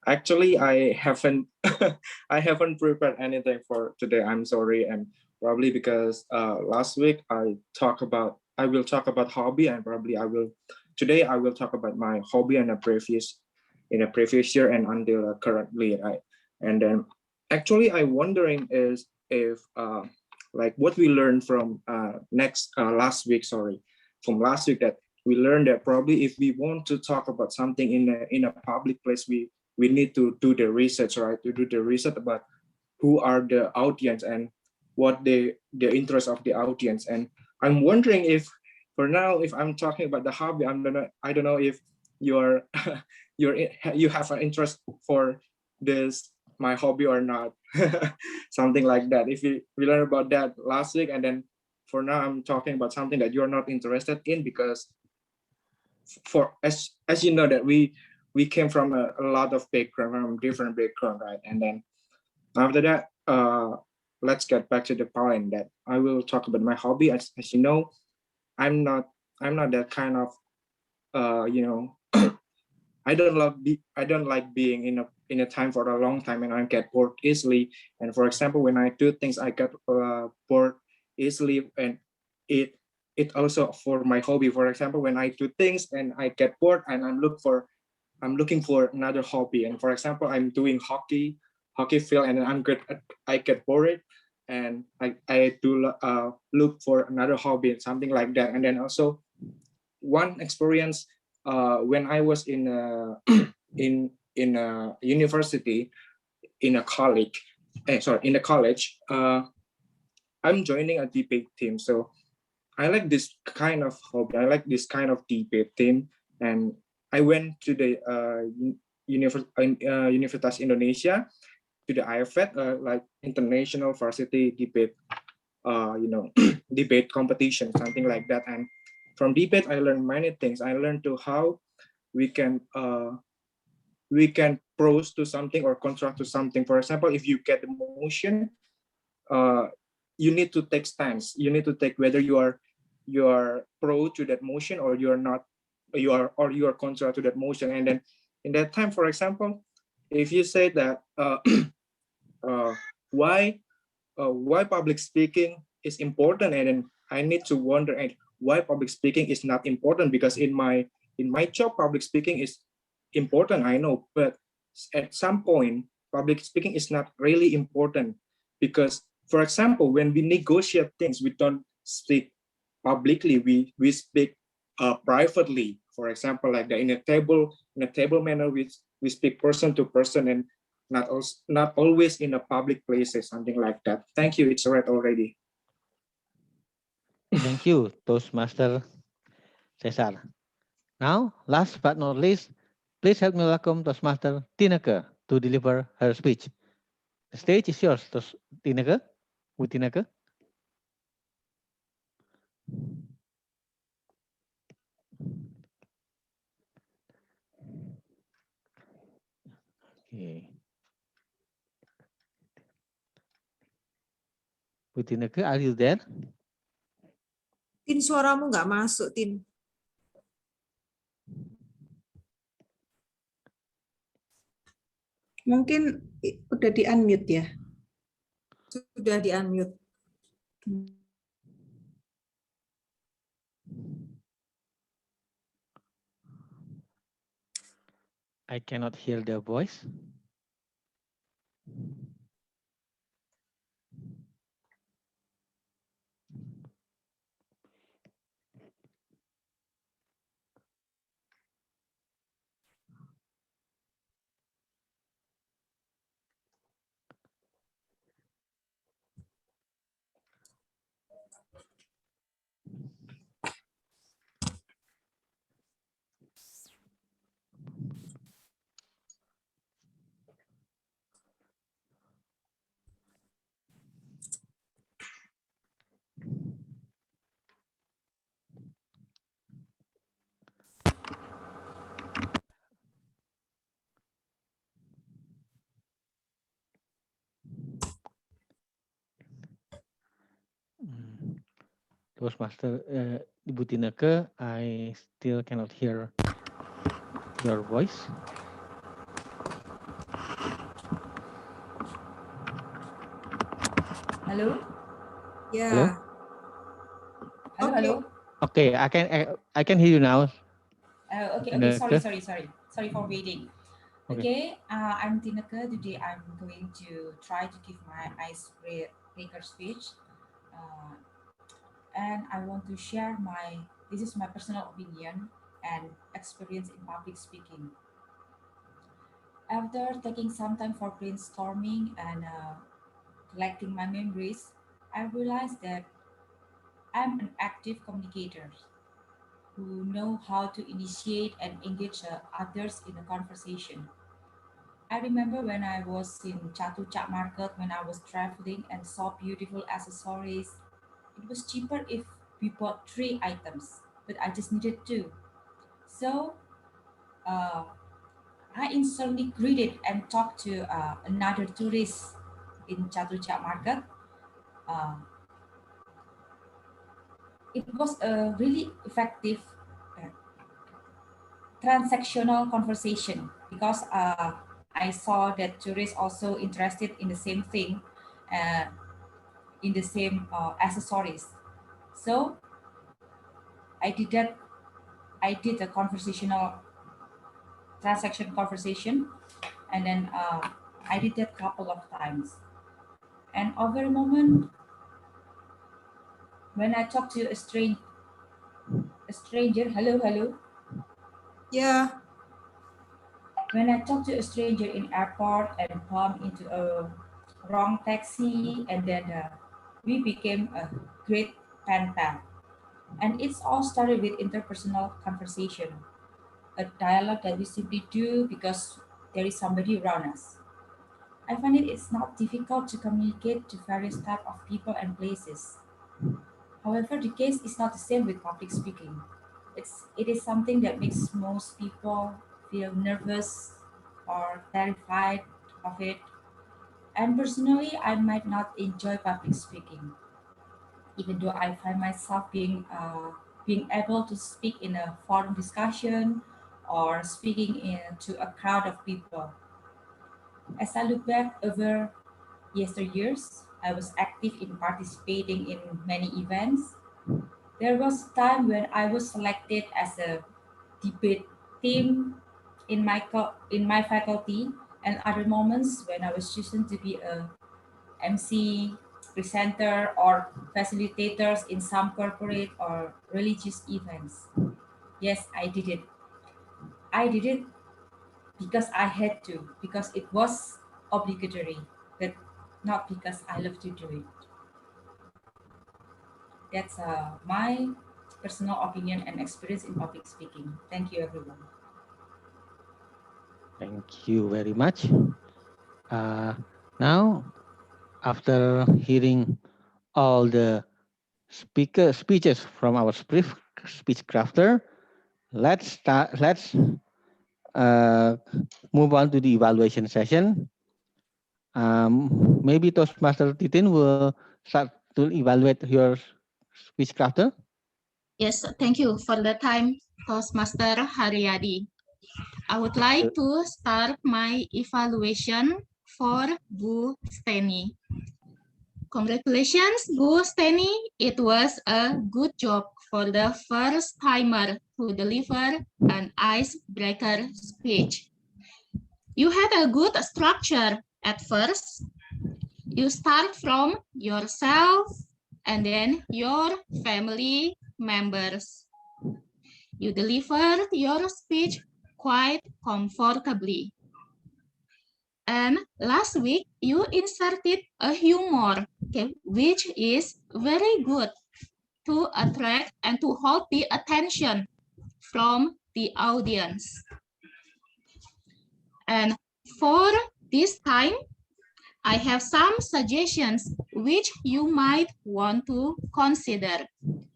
actually, I haven't I haven't prepared anything for today. I'm sorry, and probably because last week I will talk about hobby, and probably today I will talk about my hobby in a previous year and until currently, right? And then actually, I'm wondering is if like what we learned from last week, sorry, from last week, that we learned that probably if we want to talk about something in a public place, we need to do the research, right? To do the research about who are the audience and what the interest of the audience. And I'm wondering if for now, if I'm talking about the hobby, I don't know if you're you have an interest for this my hobby or not. Something like that. If we learned about that last week, and then for now I'm talking about something that you're not interested in, because for as you know that we came from a lot of background, from different background, right? And then after that, let's get back to the point that I will talk about my hobby. As you know, I'm not that kind of you know I don't like being in a time for a long time, and I get bored easily. And for example, when I do things, I get bored easily, and it also for my hobby. For example, when I do things and I get bored, and I'm looking for another hobby. And for example, I'm doing hockey hockey field, and then I get bored, and I do look for another hobby, something like that. And then also one experience when I was in in a university, in a college, in the college, I'm joining a debate team. So I like this kind of hobby. I like this kind of debate team, and I went to the Universitas Indonesia, to the IFET, like international varsity debate, debate competition, something like that. And from debate, I learned many things. I learned to how we can pros to something or contra to something. For example, if you get the motion, you need to take stance. You need to take whether you are pro to that motion, or you are not, you are contra to that motion. And then in that time, for example, if you say that why public speaking is important, and then I need to wonder and why public speaking is not important, because in my job public speaking is important, I know, but at some point public speaking is not really important, because for example, when we negotiate things, we don't speak publicly, we speak privately. For example, like that, in a table manner, we speak person to person, and not always in a public places, something like that. Thank you. It's read already. Thank you, Toastmaster Cesar. Now, last but not least, please help me welcome Toastmaster Tineke to deliver her speech. The stage is yours, Tineke. Tineke. Okay. Bu Tineke, are you there? Tin, suaramu nggak masuk, Tin. Mungkin udah di-unmute ya? Sudah di-unmute. I cannot hear their voice. Toastmaster Ibu Tineke, I still cannot hear your voice. Hello? Yeah. Hello? Hello, hello. Okay, I can hear you now. Okay, Tineke. sorry for waiting. Okay. Okay, I'm Tineke. Today I'm going to try to give my icebreaker speech. And I want to share this is my personal opinion and experience in public speaking. After taking some time for brainstorming and collecting my memories, I realized that I'm an active communicator who know how to initiate and engage others in a conversation. I remember when I was in Chatuchak Market when I was traveling and saw beautiful accessories. It was cheaper if we bought 3 items, but I just needed 2. So uh, I instantly greeted and talked to another tourist in Chatuchak Market. Uh, it was a really effective uh, transactional conversation because I saw that tourists also interested in the same thing, uh, in the same accessories. So I did that. I did a transaction conversation, and then I did that couple of times. And over a moment, when I talk to a stranger, hello, hello. Yeah. When I talk to a stranger in airport and bump into a wrong taxi, and then we became a great pen pal. And it's all started with interpersonal conversation, a dialogue that we simply do because there is somebody around us. I find it's not difficult to communicate to various types of people and places. However, the case is not the same with public speaking. It is something that makes most people feel nervous or terrified of it. And personally, I might not enjoy public speaking, even though I find myself being able to speak in a forum discussion or speaking to a crowd of people. As I look back over yesteryears, I was active in participating in many events. There was a time when I was selected as a debate team in my faculty, and other moments when I was chosen to be a MC, presenter, or facilitators in some corporate or religious events. Yes, I did it. I did it because I had to, because it was obligatory, but not because I love to do it. That's my personal opinion and experience in public speaking. Thank you, everyone. Thank you very much. Now, after hearing all the speeches from our speech crafter, let's move on to the evaluation session. Maybe Toastmaster Titin will start to evaluate your speech crafter. Yes, thank you for the time, Toastmaster Haryadi. I would like to start my evaluation for Bu Steny. Congratulations, Bu Steny. It was a good job for the first timer to deliver an icebreaker speech. You had a good structure at first. You start from yourself and then your family members. You delivered your speech quite comfortably. And last week, you inserted a humor, okay, which is very good to attract and to hold the attention from the audience. And for this time, I have some suggestions which you might want to consider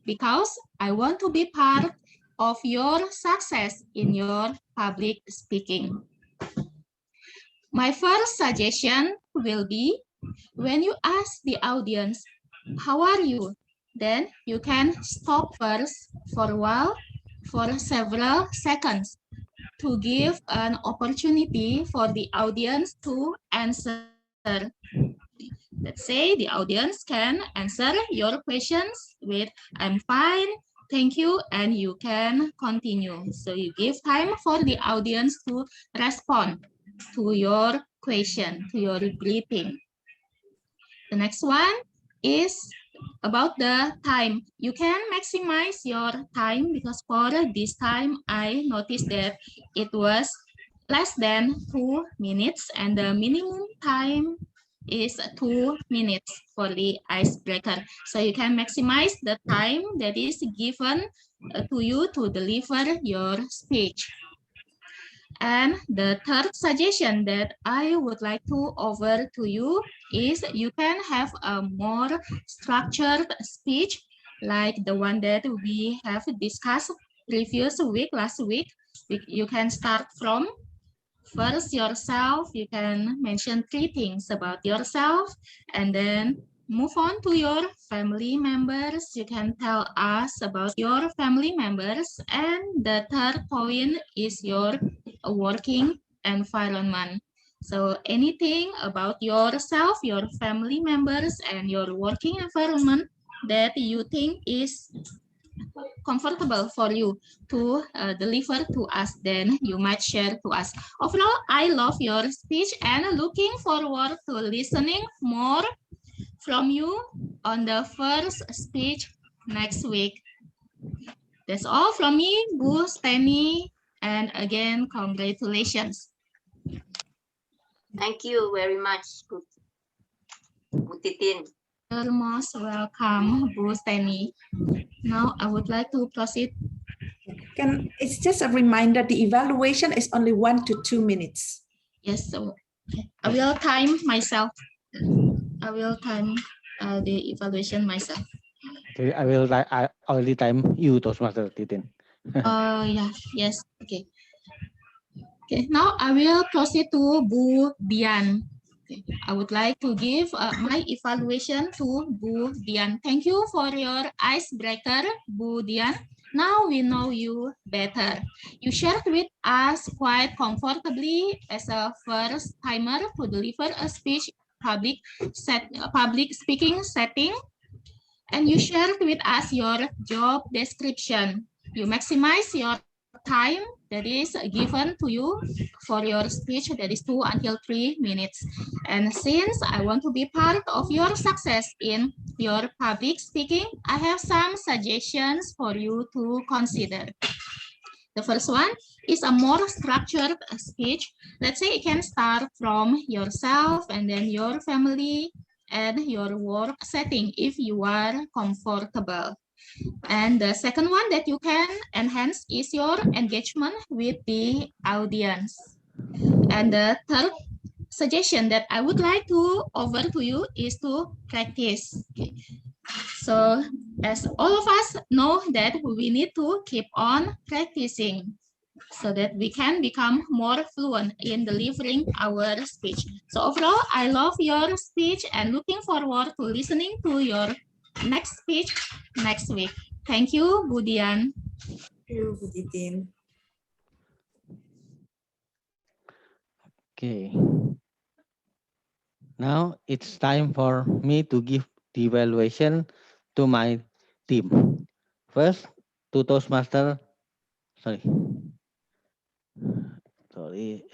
because I want to be part of your success in your public speaking. My first suggestion will be when you ask the audience, how are you? Then you can stop first for a while, for several seconds, to give an opportunity for the audience to answer. Let's say the audience can answer your questions with, I'm fine, thank you, and you can continue. So you give time for the audience to respond to your question, to your briefing. The next one is about the time. You can maximize your time because for this time, I noticed that it was less than 2 minutes and the minimum time is 2 minutes for the icebreaker. So you can maximize the time that is given to you to deliver your speech. And the third suggestion that I would like to offer to you is you can have a more structured speech like the one that we have discussed last week. You can start from first yourself. You can mention 3 things about yourself and then move on to your family members. You can tell us about your family members. And the third point is your working environment. So anything about yourself, your family members, and your working environment that you think is comfortable for you to deliver to us, then you might share to us. Overall, I love your speech and looking forward to listening more from you on the first speech next week. That's all from me, Bu Steny, and again, congratulations. Thank you very much, Bu Titin. You're most welcome, Bu Steny. Now I would like to proceed. It's just a reminder, the evaluation is only 1 to 2 minutes. Yes, so I will time myself. I will time the evaluation myself. Okay, I already time you, Toastmaster Titin. Yeah, yes, okay. Okay, now I will proceed to Bu Dian. Okay, I would like to give my evaluation to Bu Dian. Thank you for your icebreaker, Bu Dian. Now we know you better. You shared with us quite comfortably as a first timer to deliver a speech public speaking setting, and you shared with us your job description. You maximize your time that is given to you for your speech, that is 2 until 3 minutes. And since I want to be part of your success in your public speaking, I have some suggestions for you to consider. The first one is a more structured speech. Let's say it can start from yourself and then your family and your work setting if you are comfortable. And the second one that you can enhance is your engagement with the audience. And the third suggestion that I would like to offer to you is to practice. Okay. So as all of us know that we need to keep on practicing so that we can become more fluent in delivering our speech. So overall, I love your speech and looking forward to listening to your next speech next week. Thank you, Bu Dian. Thank you, Bu Titin. Okay. Now it's time for me to give the evaluation to my team. First, to Toastmaster. Sorry. Sorry.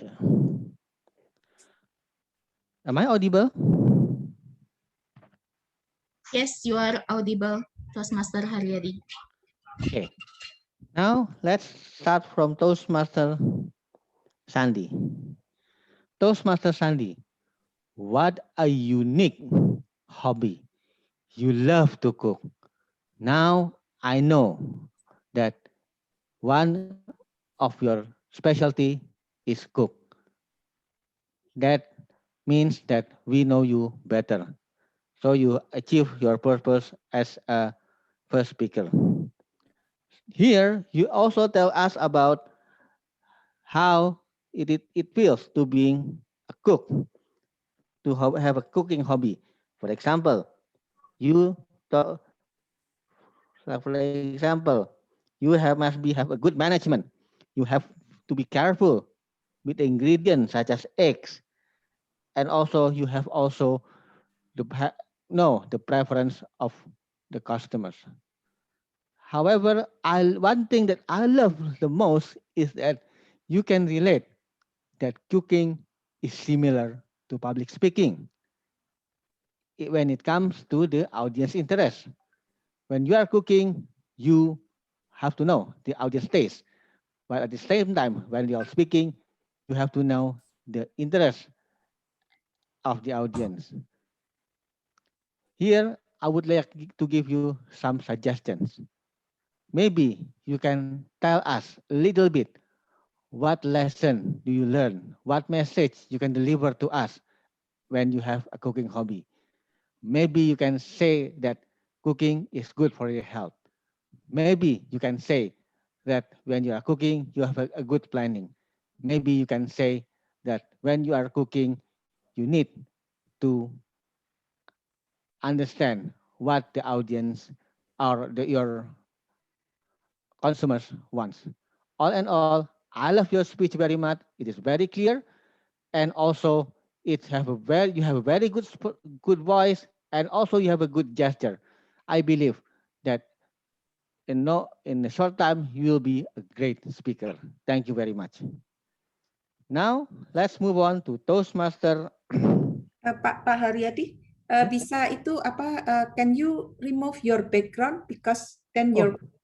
Am I audible? Yes, you are audible, Toastmaster Haryadi. Okay. Now let's start from Toastmaster Sandy. Toastmaster Sandy, what a unique hobby. You love to cook. Now I know that one of your specialty is cook. That means that we know you better. So you achieve your purpose as a first speaker. Here, you also tell us about how it feels to being a cook, to have a cooking hobby. For example, you talk, for example, you must have a good management. You have to be careful with the ingredients such as eggs, and also you have also the preference of the customers. However, one thing that I love the most is that you can relate that cooking is similar to public speaking when it comes to the audience interest. When you are cooking, you have to know the audience taste. But at the same time, when you are speaking, you have to know the interest of the audience. Here, I would like to give you some suggestions. Maybe you can tell us a little bit what lesson do you learn? What message you can deliver to us when you have a cooking hobby? Maybe you can say that cooking is good for your health. Maybe you can say that when you are cooking, you have a good planning. Maybe you can say that when you are cooking, you need to understand what the audience or your consumers wants. All in all, I love your speech very much. It is very clear, and also you have a very good voice, and also you have a good gesture. I believe that in a short time, you will be a great speaker. Thank you very much. Now, let's move on to Toastmaster. Pak Haryadi, bisa itu apa? Can you remove your background because then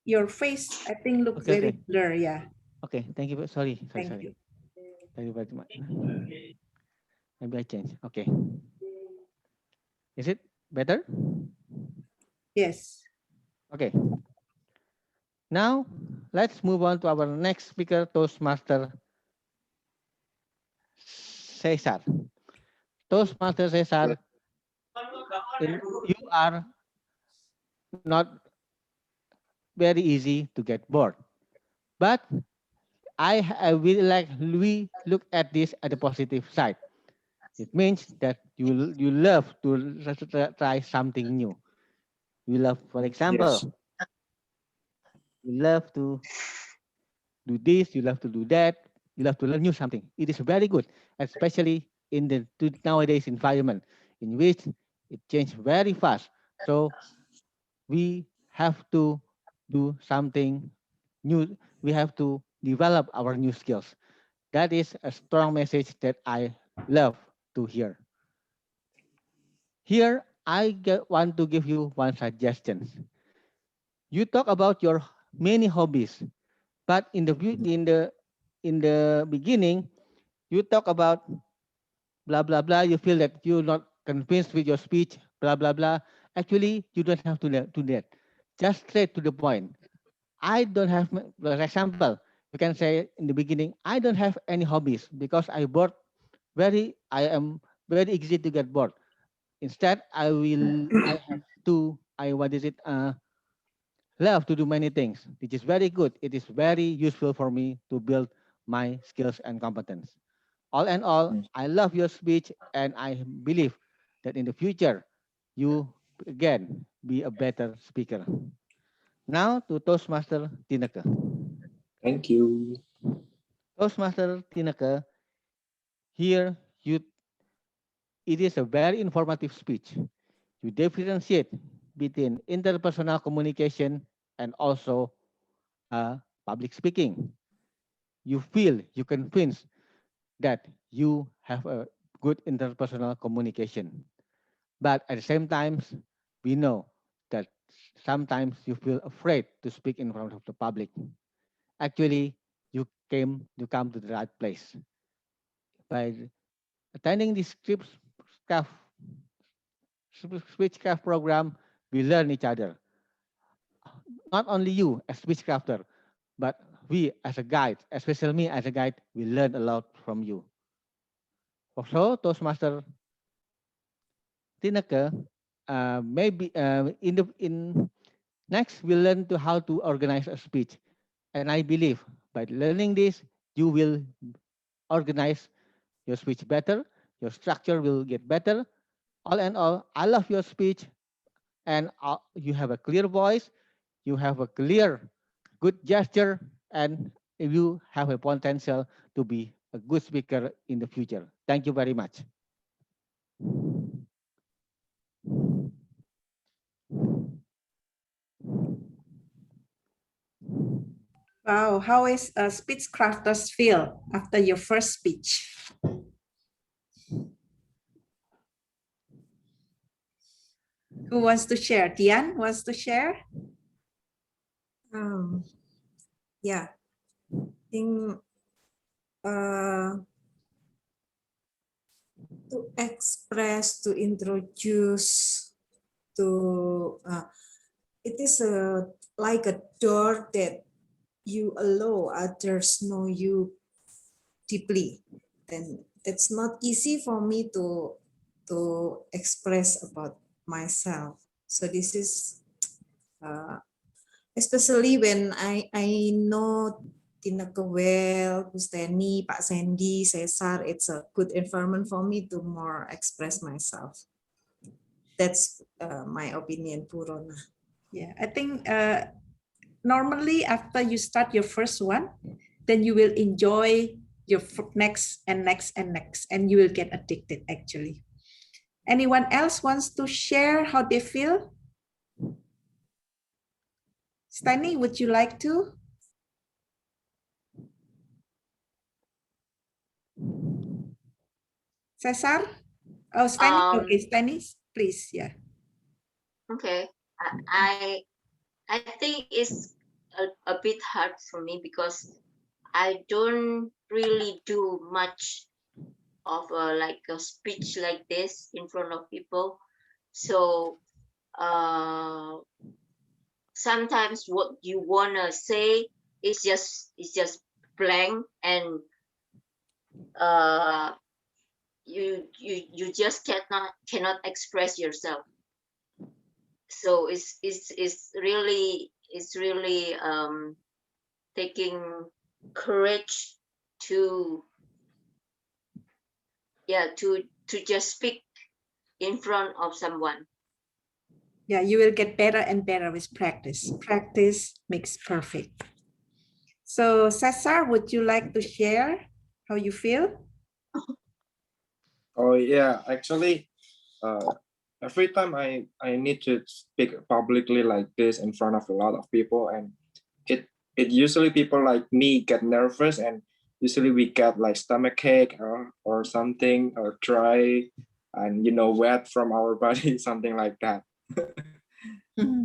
your face I think look very blur. Yeah. Okay, thank you. Sorry. Thank you. Thank you very much. Maybe I change. Okay. Is it better? Yes. Okay. Now, let's move on to our next speaker, Toastmaster Cesar. Toastmaster Cesar, you are not very easy to get bored. But I will we look at this at the positive side. It means that you love to try something new. You love, for example, you love to do this, you love to do that, you love to learn new something. It is very good, especially in the nowadays environment in which it changes very fast. So we have to do something new. We have to develop our new skills. That is a strong message that I love to hear. Here, want to give you one suggestion. You talk about your many hobbies, but in the beginning, you talk about blah blah blah. You feel that you're not convinced with your speech, blah blah blah. Actually, you don't have to do that. Just straight to the point. I don't have, for example, you can say in the beginning, I don't have any hobbies because I am very easy to get bored. Instead, love to do many things, which is very good. It is very useful for me to build my skills and competence. All in all, I love your speech and I believe that in the future, you again be a better speaker. Now to Toastmaster Tinaka. Thank you. Toastmaster Tinaka, here it is a very informative speech. You differentiate between interpersonal communication and also public speaking. You feel, you convince that you have a good interpersonal communication. But at the same time, we know that sometimes you feel afraid to speak in front of the public. Actually, you come to the right place. By attending the Speechcraft program, we learn each other. Not only you as Speechcrafter, but we as a guide, especially me as a guide, we learn a lot from you. Also, Toastmaster Tinaka, maybe in next we'll learn to how to organize a speech, and I believe by learning this, you will organize your speech better. Your structure will get better. All in all, I love your speech, and you have a clear voice. You have a clear, good gesture, and you have a potential to be a good speaker in the future. Thank you very much. Wow, how is Speechcrafters feel after your first speech? Who wants to share? Dian wants to share? Yeah, I think to express, to introduce, to it is like a door that you allow others know you deeply. Then it's not easy for me to express about myself. So this is especially when I know Tinaka well, Busteni, Pak Sandy, Cesar, it's a good environment for me to more express myself. That's my opinion, Purona. Yeah, I think normally after you start your first one, then you will enjoy your next and next and next, and you will get addicted actually. Anyone else wants to share how they feel? Stanley, would you like to? Cesar? Oh, Stanley. Okay, Stanley, please. Yeah. Okay. I think it's a bit hard for me because I don't really do much of like a speech like this in front of people. So sometimes what you wanna say is just blank, and you just cannot express yourself. So it's really taking courage to just speak in front of someone. Yeah, you will get better and better with practice. Practice makes perfect. So Cesar, would you like to share how you feel? Oh yeah, actually, every time I need to speak publicly like this in front of a lot of people, and it usually people like me get nervous, and usually we get like stomach ache or something, or dry, and wet from our body, something like that.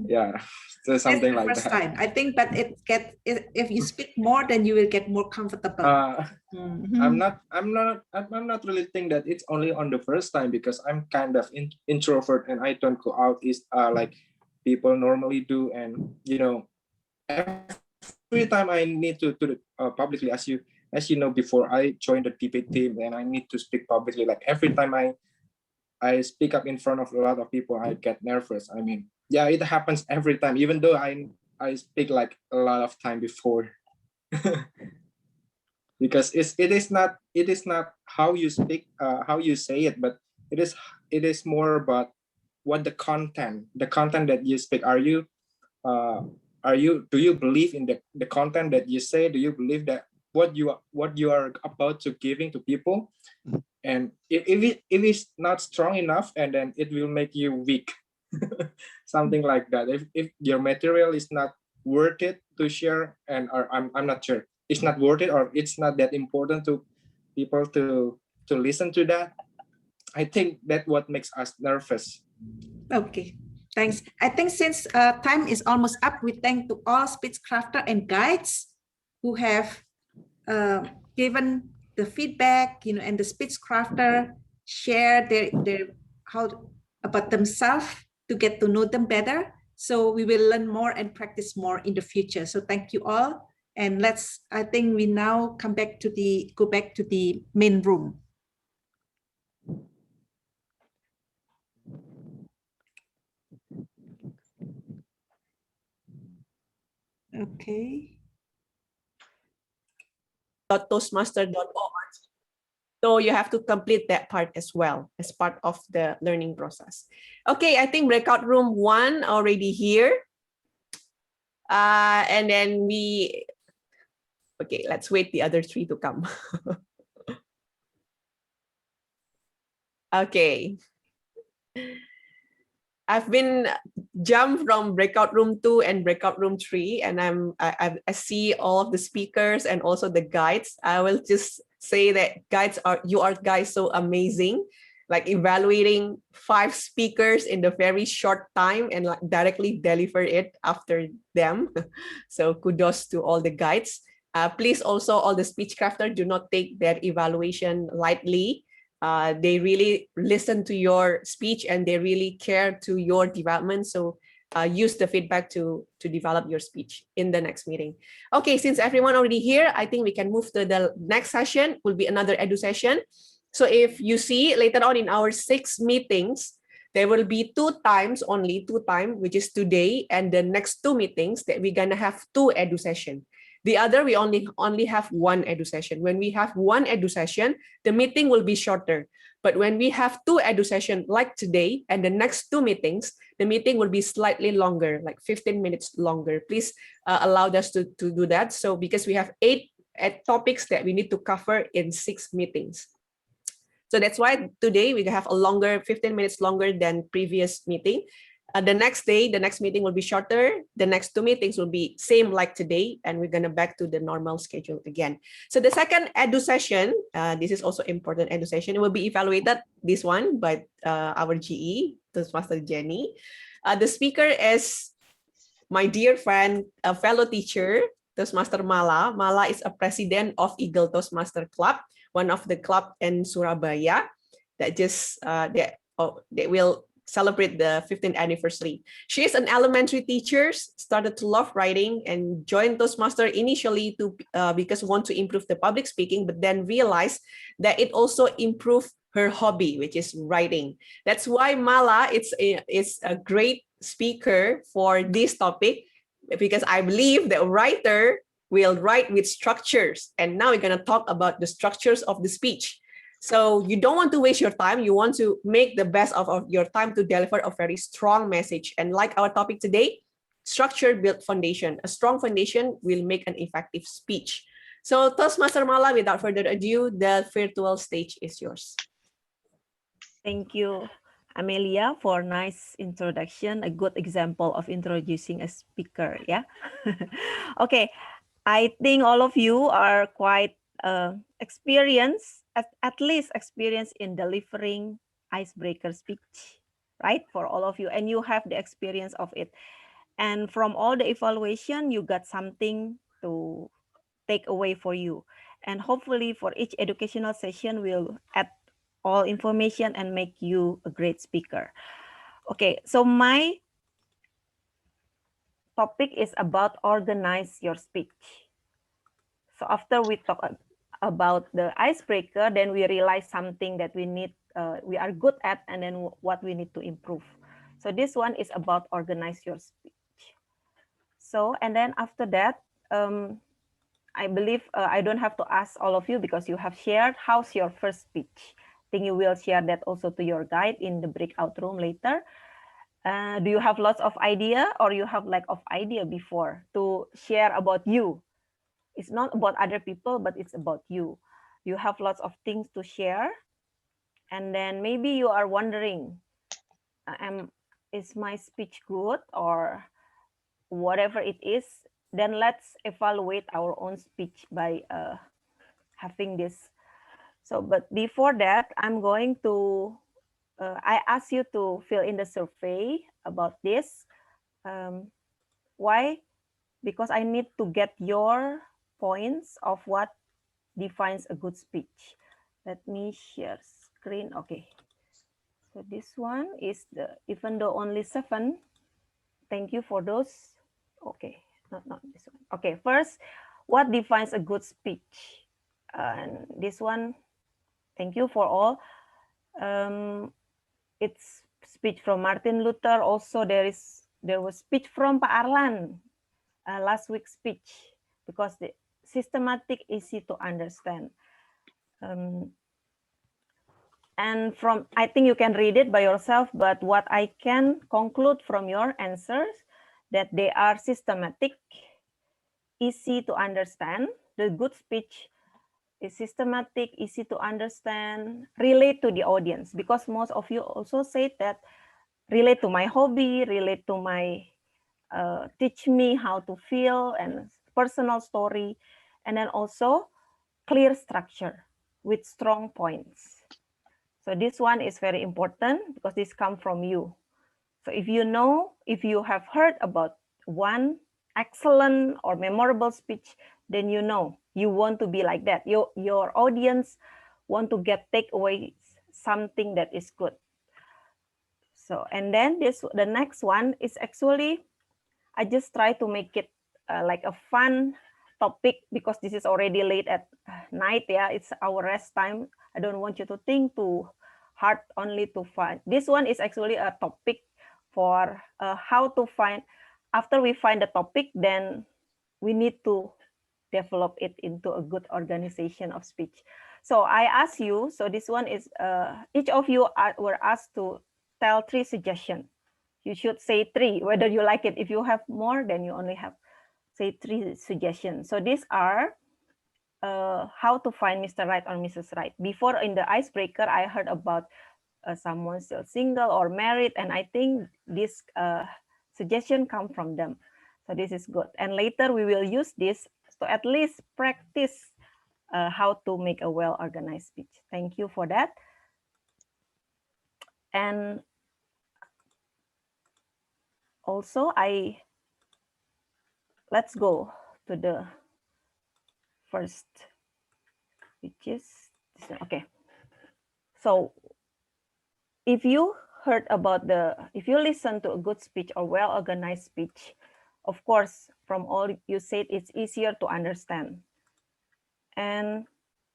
Yeah, so something like First that. time. I think that if you speak more, then you will get more comfortable. I'm not really think that it's only on the first time, because I'm kind of introvert and I don't go out like people normally do, and every time I need to publicly, as you know, before I joined the debate team, and I need to speak publicly, like every time I speak up in front of a lot of people, I get nervous. I mean, yeah, it happens every time, even though I speak like a lot of time before. Because it is not how you speak, how you say it, but it is more about what the content that you speak. Do you believe in the content that you say? Do you believe that what you are about to giving to people? And if it's not strong enough, and then it will make you weak. Something like that. If your material is not worth it to share, or I'm not sure, it's not worth it, or it's not that important to people to listen to that, I think that what makes us nervous. Okay, thanks. I think since time is almost up, we thank to all speechcrafter and guides who have given the feedback, and the speechcrafter share their how about themselves to get to know them better. So we will learn more and practice more in the future. So thank you all. And I think we now go back to the main room. Okay. Toastmaster.org. So you have to complete that part as well as part of the learning process. Okay, I think breakout room 1 already here. And then okay, let's wait the other 3 to come. Okay. I've been jumped from breakout room 2 and breakout room 3, and I see all of the speakers and also the guides. I will just say that you are guys so amazing, like evaluating 5 speakers in the very short time and like directly deliver it after them. So kudos to all the guides. Please also, all the speechcrafters, do not take their evaluation lightly. They really listen to your speech and they really care to your development. So use the feedback to develop your speech in the next meeting. Okay, since everyone already here, I think we can move to the next session. Will be another edu session. So if you see later on in our 6 meetings, there will be 2 times, which is today, and the next 2 meetings that we're gonna have 2 edu session. The other, we only have 1 edu session. When we have 1 edu session, the meeting will be shorter. But when we have 2 edu session like today and the next 2 meetings, the meeting will be slightly longer, like 15 minutes longer. Please allow us to do that. So because we have 8 topics that we need to cover in 6 meetings. So that's why today we have a longer, 15 minutes longer than previous meeting. The next day, the next meeting will be shorter. The next 2 meetings will be same like today, and we're gonna back to the normal schedule again. So the second edu session, this is also important edu session. It will be evaluated, this one, by our GE, Toastmaster Jenny. The speaker is my dear friend, a fellow teacher, Toastmaster Mala. Mala is a president of Eagle Toastmaster Club, one of the club in Surabaya that just they will celebrate the 15th anniversary. She is an elementary teacher, started to love writing and joined Toastmaster initially to because want to improve the public speaking, but then realized that it also improved her hobby, which is writing. That's why Mala is a great speaker for this topic, because I believe that a writer will write with structures. And now we're going to talk about the structures of the speech. So you don't want to waste your time. You want to make the best of your time to deliver a very strong message. And like our topic today, structure build foundation. A strong foundation will make an effective speech. So Toastmaster Mala, without further ado, the virtual stage is yours. Thank you, Amelia, for nice introduction, a good example of introducing a speaker. Yeah. Okay. I think all of you are quite experienced, at least experienced in delivering icebreaker speech, right? For all of you, and you have the experience of it. And from all the evaluation, you got something to take away for you. And hopefully for each educational session, we'll add all information and make you a great speaker. Okay, so my topic is about organize your speech. So after we talk about the icebreaker, then we realize something that we need, we are good at, and then what we need to improve. So this one is about organize your speech. So, and then after that, I believe I don't have to ask all of you because you have shared how's your first speech. I think you will share that also to your guide in the breakout room later. Do you have lots of idea, or you have lack of idea before to share about you? It's not about other people, but it's about you. You have lots of things to share. And then maybe you are wondering, is my speech good or whatever it is? Then let's evaluate our own speech by having this. So, but before that, I'm going to, I ask you to fill in the survey about this. Why? Because I need to get your points of what defines a good speech. Let me share screen. Okay. So this one is the, even though only 7, thank you for those. Okay, not this one. Okay, first, what defines a good speech? And this one, thank you for all. It's speech from Martin Luther. Also, there was speech from Pak Arlan, last week's speech, because the systematic, easy to understand. And from, I think you can read it by yourself, but what I can conclude from your answers, that they are systematic, easy to understand. The good speech is systematic, easy to understand, relate to the audience, because most of you also said that relate to my hobby, relate to my, teach me how to feel and personal story, and then also clear structure with strong points. So this one is very important because this comes from you. So if you know, if you have heard about one excellent or memorable speech, then you know you want to be like that. Your audience want to take away something that is good. So, and then the next one is actually, I just try to make it like a fun topic because this is already late at night. Yeah, it's our rest time. I don't want you to think too hard only to find. This one is actually a topic for how to find. After we find the topic, then we need to develop it into a good organization of speech. So I ask you, so this one is, each of you were asked to tell 3 suggestions. You should say 3, whether you like it. If you have more, then you only have say 3 suggestions. So these are how to find Mr. Right or Mrs. Right. Before in the icebreaker, I heard about someone still single or married, and I think this suggestion come from them. So this is good. And later we will use this to at least practice how to make a well-organized speech. Thank you for that. And also let's go to the first, which is, okay. So if you if you listen to a good speech or well-organized speech, of course, from all you said, it's easier to understand. And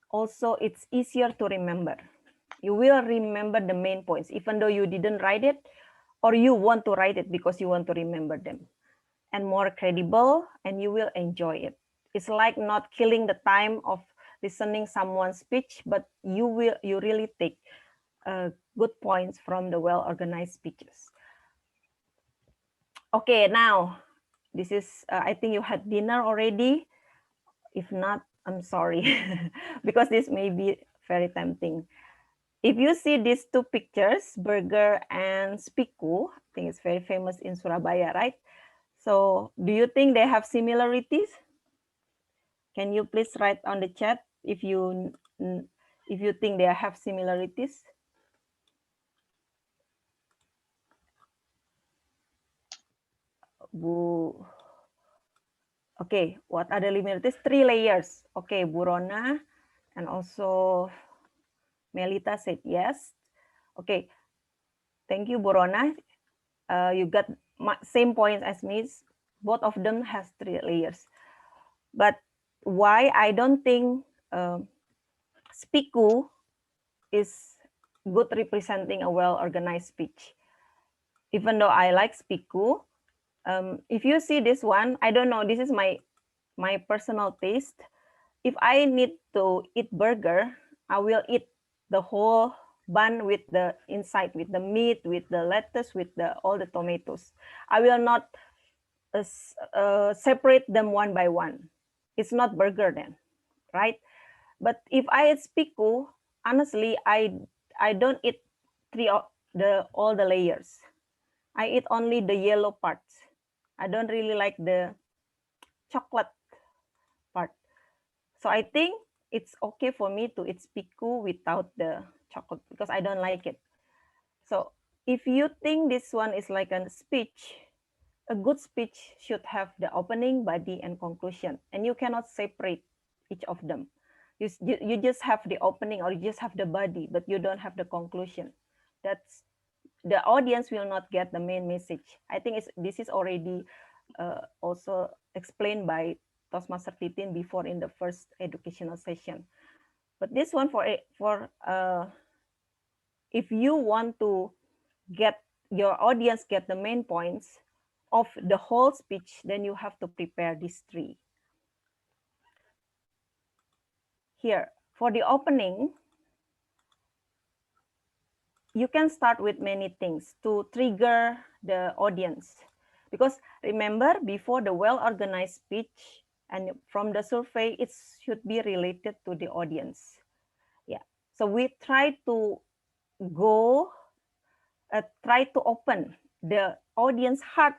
also it's easier to remember. You will remember the main points, even though you didn't write it, or you want to write it because you want to remember them. And more credible, and you will enjoy it. It's like not killing the time of listening someone's speech, but you really take good points from the well-organized speeches. Okay, now this is, I think you had dinner already. If not, I'm sorry, because this may be very tempting. If you see these two pictures, burger and spiku, I think it's very famous in Surabaya, right? So do you think they have similarities? Can you please write on the chat if you think they have similarities? Okay, what are the similarities? 3 layers. Okay, Burona and also Melita said yes. Okay, thank you, Burona. You got same points as me. Both of them has 3 layers. But why I don't think Spiku is good representing a well-organized speech? Even though I like Spiku, if you see this one, I don't know, this is my personal taste. If I need to eat burger, I will eat the whole bun with the inside, with the meat, with the lettuce, with all the tomatoes. I will not separate them one by one. It's not burger then, right? But if I eat Spiku, honestly, I don't eat all the layers. I eat only the yellow parts. I don't really like the chocolate part. So I think it's okay for me to eat Spiku without the chocolate because I don't like it. So if you think this one is like a speech, a good speech should have the opening, body, and conclusion. And you cannot separate each of them. You just have the opening or you just have the body, but you don't have the conclusion. That's the audience will not get the main message. I think this is already also explained by Toastmaster Titin before in the first educational session. But this one if you want to get your audience get the main points of the whole speech, then you have to prepare these 3. Here, for the opening, you can start with many things to trigger the audience. Because remember, before the well-organized speech and from the survey, it should be related to the audience. Yeah. So we try to try to open the audience heart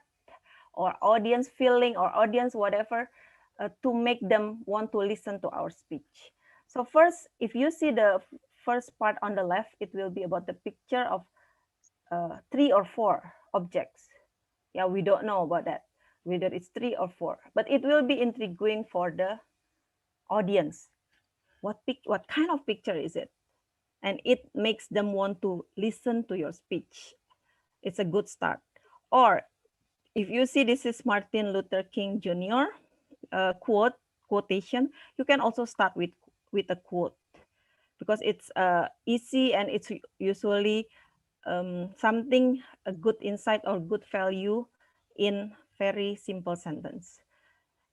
or audience feeling or audience whatever to make them want to listen to our speech. So first, if you see the first part on the left, it will be about the picture of 3 or 4 objects. Yeah, we don't know about that, whether it's 3 or 4, but it will be intriguing for the audience. What kind of picture is it? And it makes them want to listen to your speech. It's a good start. Or if you see this is Martin Luther King Jr. Quotation, you can also start with a quote because it's easy and it's usually something, a good insight or good value in very simple sentence.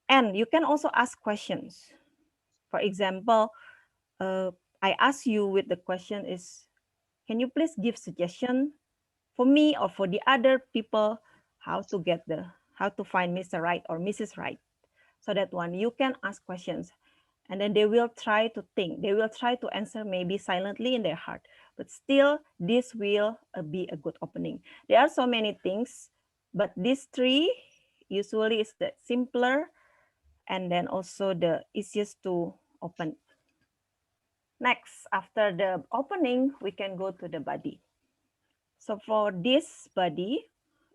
And you can also ask questions. For example, I ask you with the question is, can you please give suggestion for me or for the other people how to find Mr. Right or Mrs. Right? So that one you can ask questions and then they will try to think. They will try to answer maybe silently in their heart, but still this will be a good opening. There are so many things, but these three usually is the simpler and then also the easiest to open. Next, after the opening, we can go to the body. So for this body,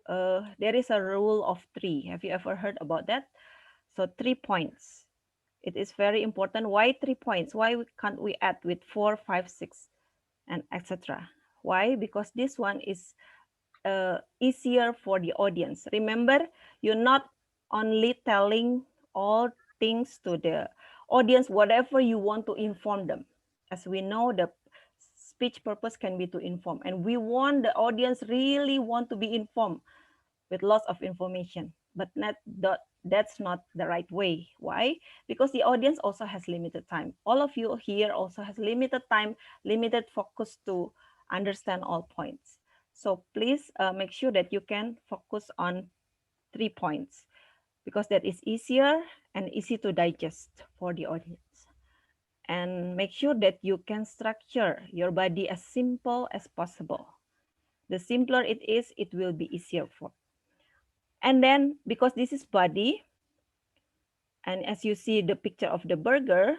there is a rule of 3. Have you ever heard about that? So 3 points. It is very important. Why 3 points? Why can't we add with 4, 5, 6, and etc.? Why? Because this one is easier for the audience. Remember, you're not only telling all things to the audience, whatever you want to inform them. As we know, the speech purpose can be to inform, and we want the audience really want to be informed with lots of information, but that's not the right way. Why? Because the audience also has limited time. All of you here also has limited time, limited focus to understand all points. So please make sure that you can focus on 3 points, because that is easier and easy to digest for the audience. And make sure that you can structure your body as simple as possible. The simpler it is, it will be easier for. And then because this is body, and as you see the picture of the burger,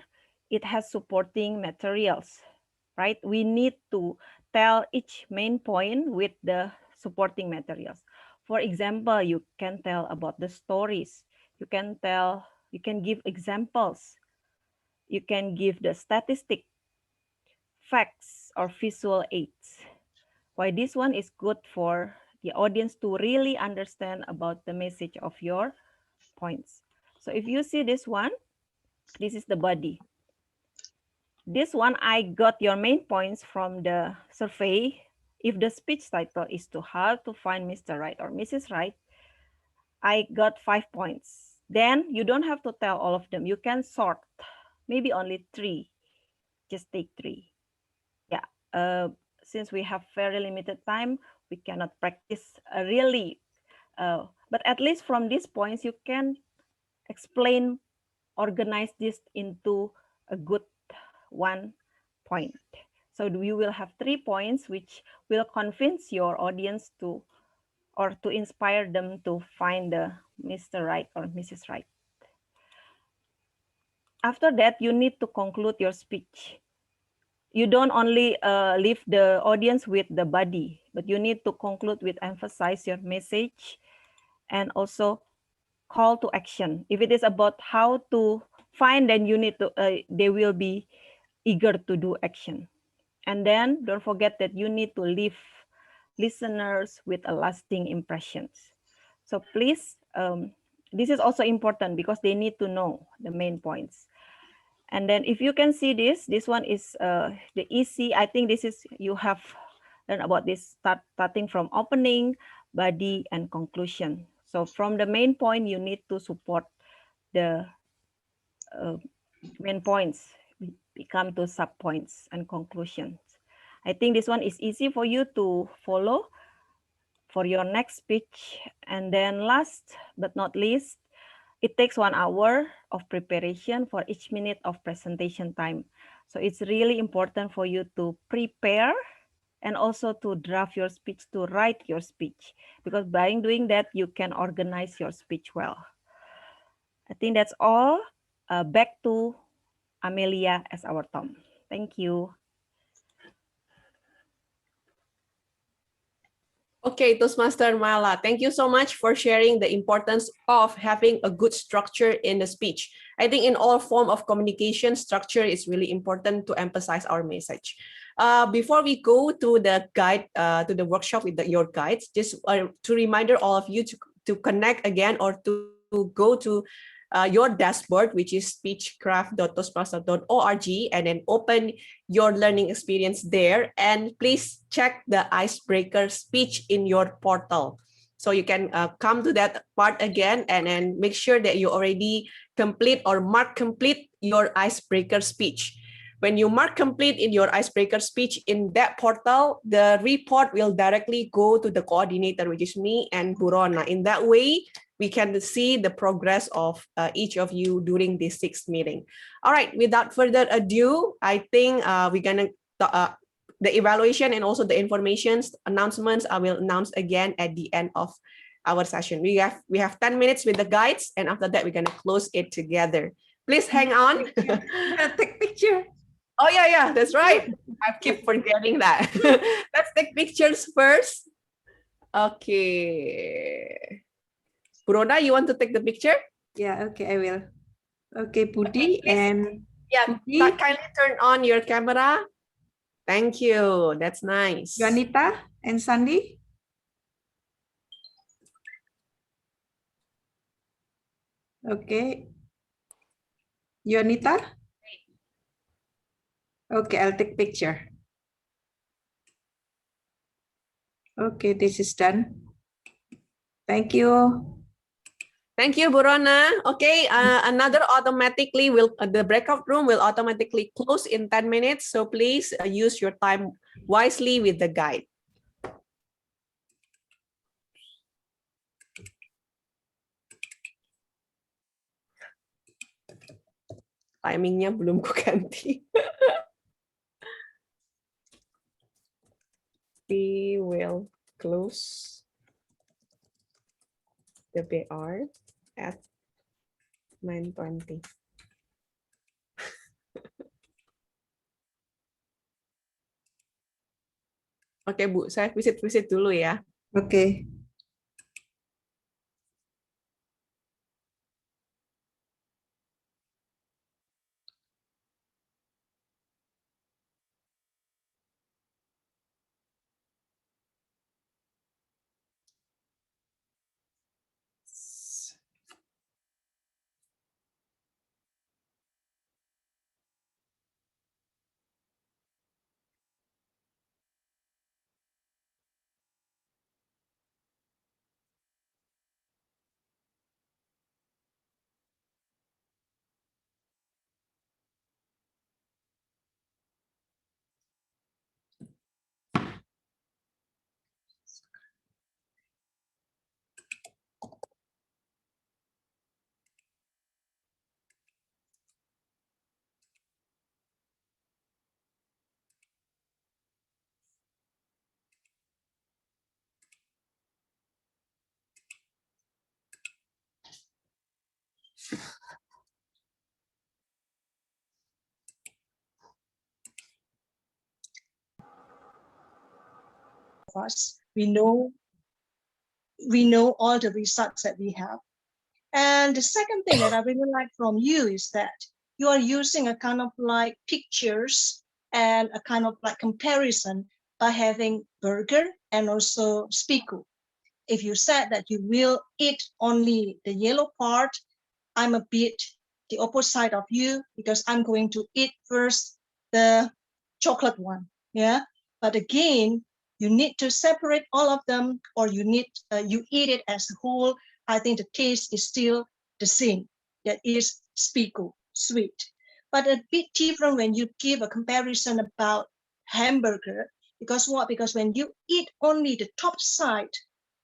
it has supporting materials, right? We need to tell each main point with the supporting materials. For example, you can tell about the stories. You can give examples. You can give the statistic, facts, or visual aids. Why this one is good for the audience to really understand about the message of your points. So if you see this one, this is the body. This one, I got your main points from the survey. If the speech title is to how to find Mr. Right or Mrs. Right, I got 5 points. Then you don't have to tell all of them. You can sort, maybe only 3. Just take 3. Yeah, since we have very limited time, we cannot practice really. But at least from these points, you can explain, organize this into a good 1 point. So you will have 3 points, which will convince your audience to, or to inspire them to find the Mr. Right or Mrs. Right. After that, you need to conclude your speech. You don't only leave the audience with the body, but you need to conclude with emphasize your message and also call to action. If it is about how to find, then you need to, they will be eager to do action. And then don't forget that you need to leave listeners with a lasting impressions. So please, this is also important because they need to know the main points. And then if you can see this one is the easy. I think this is, you have learned about this starting from opening, body, and conclusion. So from the main point, you need to support the main points, become to sub points and conclusions. I think this one is easy for you to follow for your next speech. And then last but not least, it takes 1 hour of preparation for each minute of presentation time. So it's really important for you to prepare and also to draft your speech, to write your speech, because by doing that, you can organize your speech well. I think that's all. Back to Amelia as our Tom. Thank you. Okay, Toastmaster Mala, thank you so much for sharing the importance of having a good structure in the speech. I think in all form of communication, structure is really important to emphasize our message. Before we go to the guide, to the workshop with your guides, just to reminder all of you to connect again or to go to your dashboard, which is speechcraft.toastmaster.org, and then open your learning experience there. And please check the icebreaker speech in your portal. So you can come to that part again and then make sure that you already complete or mark complete your icebreaker speech. When you mark complete in your icebreaker speech in that portal, the report will directly go to the coordinator, which is me and Burona. In that way, we can see the progress of each of you during this 6th meeting. All right, without further ado, I think we're gonna the evaluation and also the informations announcements I will announce again at the end of our session. We have 10 minutes with the guides, and after that we're gonna close it together. Please hang on. Take picture. Oh yeah, that's right. I keep forgetting that. Let's take pictures first. Okay. Buroda, you want to take the picture? Yeah, okay, I will. Okay, Budi and yeah, Budi. kindly turn on your camera. Thank you. That's nice. Juanita and Sandy. Okay. Juanita. Okay, I'll take picture. Okay, this is done. Thank you. Thank you, Burona. Okay, another automatically will the breakout room will automatically close in 10 minutes. So please use your time wisely with the guide. Timingnya belum ku ganti. We will close the BR at 9:20. Oke, Bu, saya visit dulu ya. Oke. Us, we know all the results that we have. And the second thing that I really like from you is that you are using a kind of like pictures and a kind of like comparison by having burger and also spiku. If you said that you will eat only the yellow part, I'm a bit the opposite of you because I'm going to eat first the chocolate one. Yeah. But again, you need to separate all of them, or you eat it as a whole. I think the taste is still the same. That is spiku, sweet. But a bit different when you give a comparison about hamburger. Because what? Because when you eat only the top side,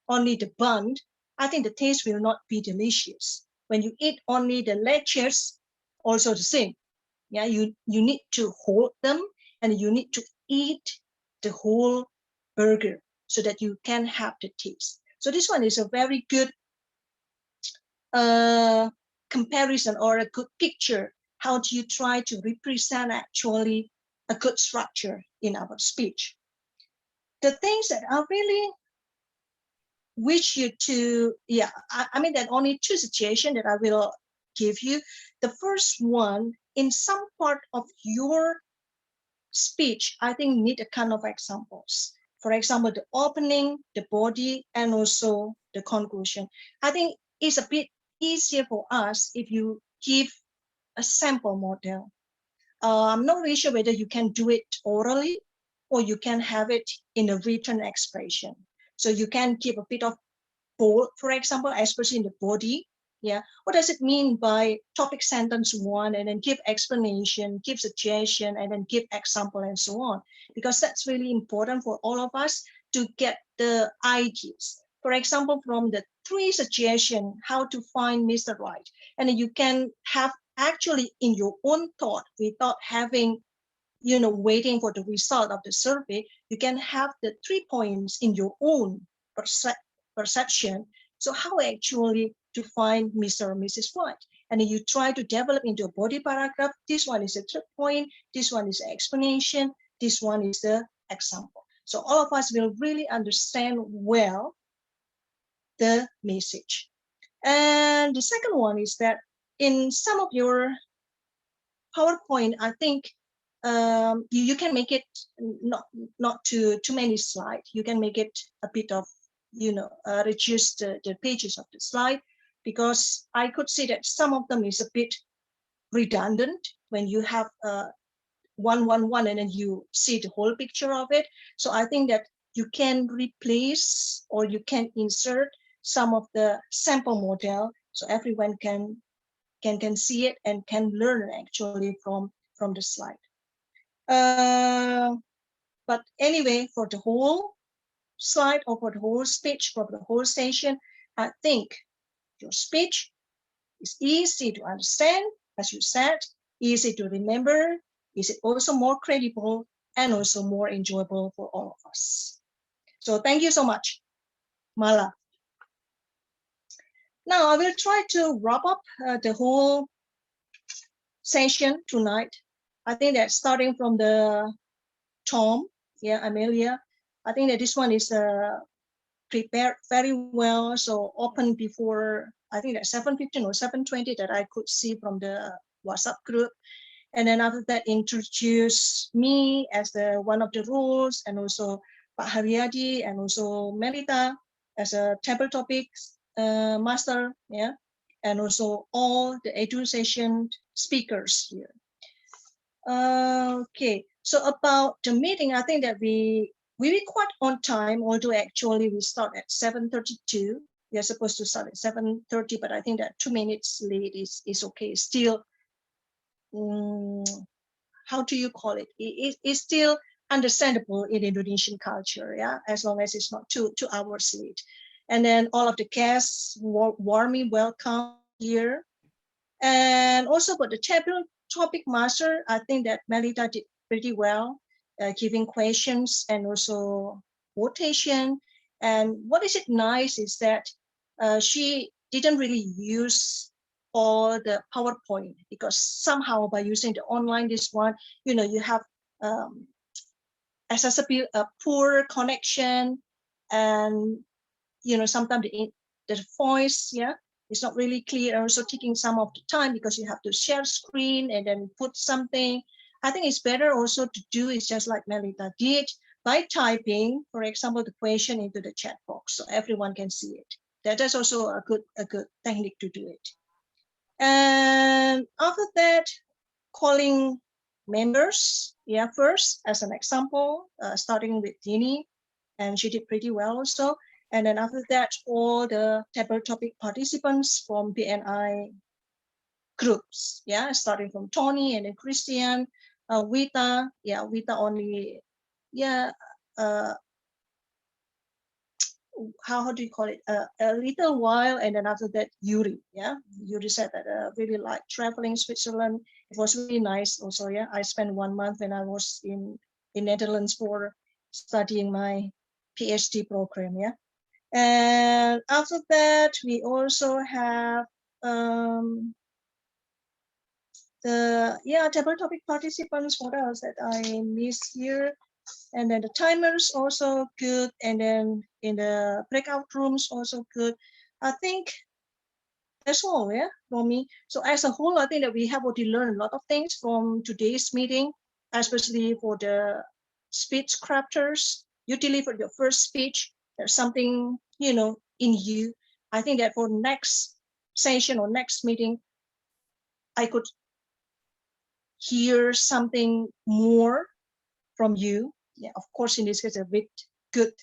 only the bun, I think the taste will not be delicious. When you eat only the ledges, also the same. Yeah, you need to hold them and you need to eat the whole burger so that you can have the taste. So this one is a very good comparison or a good picture. How do you try to represent actually a good structure in our speech? The things that are really wish you to, I mean, there are only two situations that I will give you. The first one, in some part of your speech, I think need a kind of examples. For example, the opening, the body, and also the conclusion. I think it's a bit easier for us if you give a sample model. I'm not really sure whether you can do it orally or you can have it in a written expression. So you can give a bit of bold, for example, especially in the body. Yeah, what does it mean by topic sentence one, and then give explanation, give suggestion, and then give example and so on, because that's really important for all of us to get the ideas. For example, from the 3 suggestions how to find Mr. Right, and then you can have actually in your own thought without having waiting for the result of the survey, you can have the 3 points in your own perception. So how actually to find Mr. or Mrs. White? And then you try to develop into a body paragraph. This one is a 3 point. This one is an explanation. This one is the example. So all of us will really understand well the message. And the second one is that in some of your PowerPoint, I think you can make it not too many slides. You can make it a bit of, reduce the pages of the slide, because I could see that some of them is a bit redundant when you have 111 and then you see the whole picture of it. So I think that you can replace or you can insert some of the sample model so everyone can see it and can learn actually from the slide. But anyway, for the whole slide or for the whole speech, for the whole session, I think your speech is easy to understand, as you said, easy to remember. Is it also more credible and also more enjoyable for all of us? So thank you so much, Mala. Now I will try to wrap up the whole session tonight. I think that starting from the Tom, Amelia, I think that this one is prepared very well. So open before, I think that 7:15 or 7:20 that I could see from the WhatsApp group. And then after that, introduce me as one of the rules, and also Pak Haryadi and also Melita as a table topics master, and also all the edu session speakers here. Okay, so about the meeting, I think that we were quite on time, although actually we start at 7:32. We are supposed to start at 7:30, but I think that 2 minutes late is okay. Still, how do you call it? It's still understandable in Indonesian culture, as long as it's not two hours late. And then all of the guests warmly welcome here. And also for the table topic master, I think that Melita did pretty well, giving questions and also quotation. And what is it nice is that she didn't really use all the PowerPoint, because somehow by using the online this one, you have accessible poor connection, and sometimes the voice it's not really clear, and also taking some of the time because you have to share screen and then put something. I think it's better also to do is just like Melita did, by typing, for example, the question into the chat box so everyone can see it. That's also a good technique to do it. And after that, calling members, first as an example, starting with Juni, and she did pretty well also. And then after that, all the table topic participants from BNI groups, starting from Tony and then Christian, Wita, Wita only, how do you call it? A little while, and then after that, Yuri, Yuri said that really like traveling Switzerland. It was really nice also, I spent 1 month when I was in Netherlands for studying my PhD program, And after that, we also have the table topic participants. What else that I missed here? And then the timers also good, and then in the breakout rooms also good. I think that's all, for me. So as a whole, I think that we have already learned a lot of things from today's meeting, especially for the speech crafters. You delivered your first speech. There's something, in you. I think that for next session or next meeting, I could hear something more from you. Of course, in this case, a bit good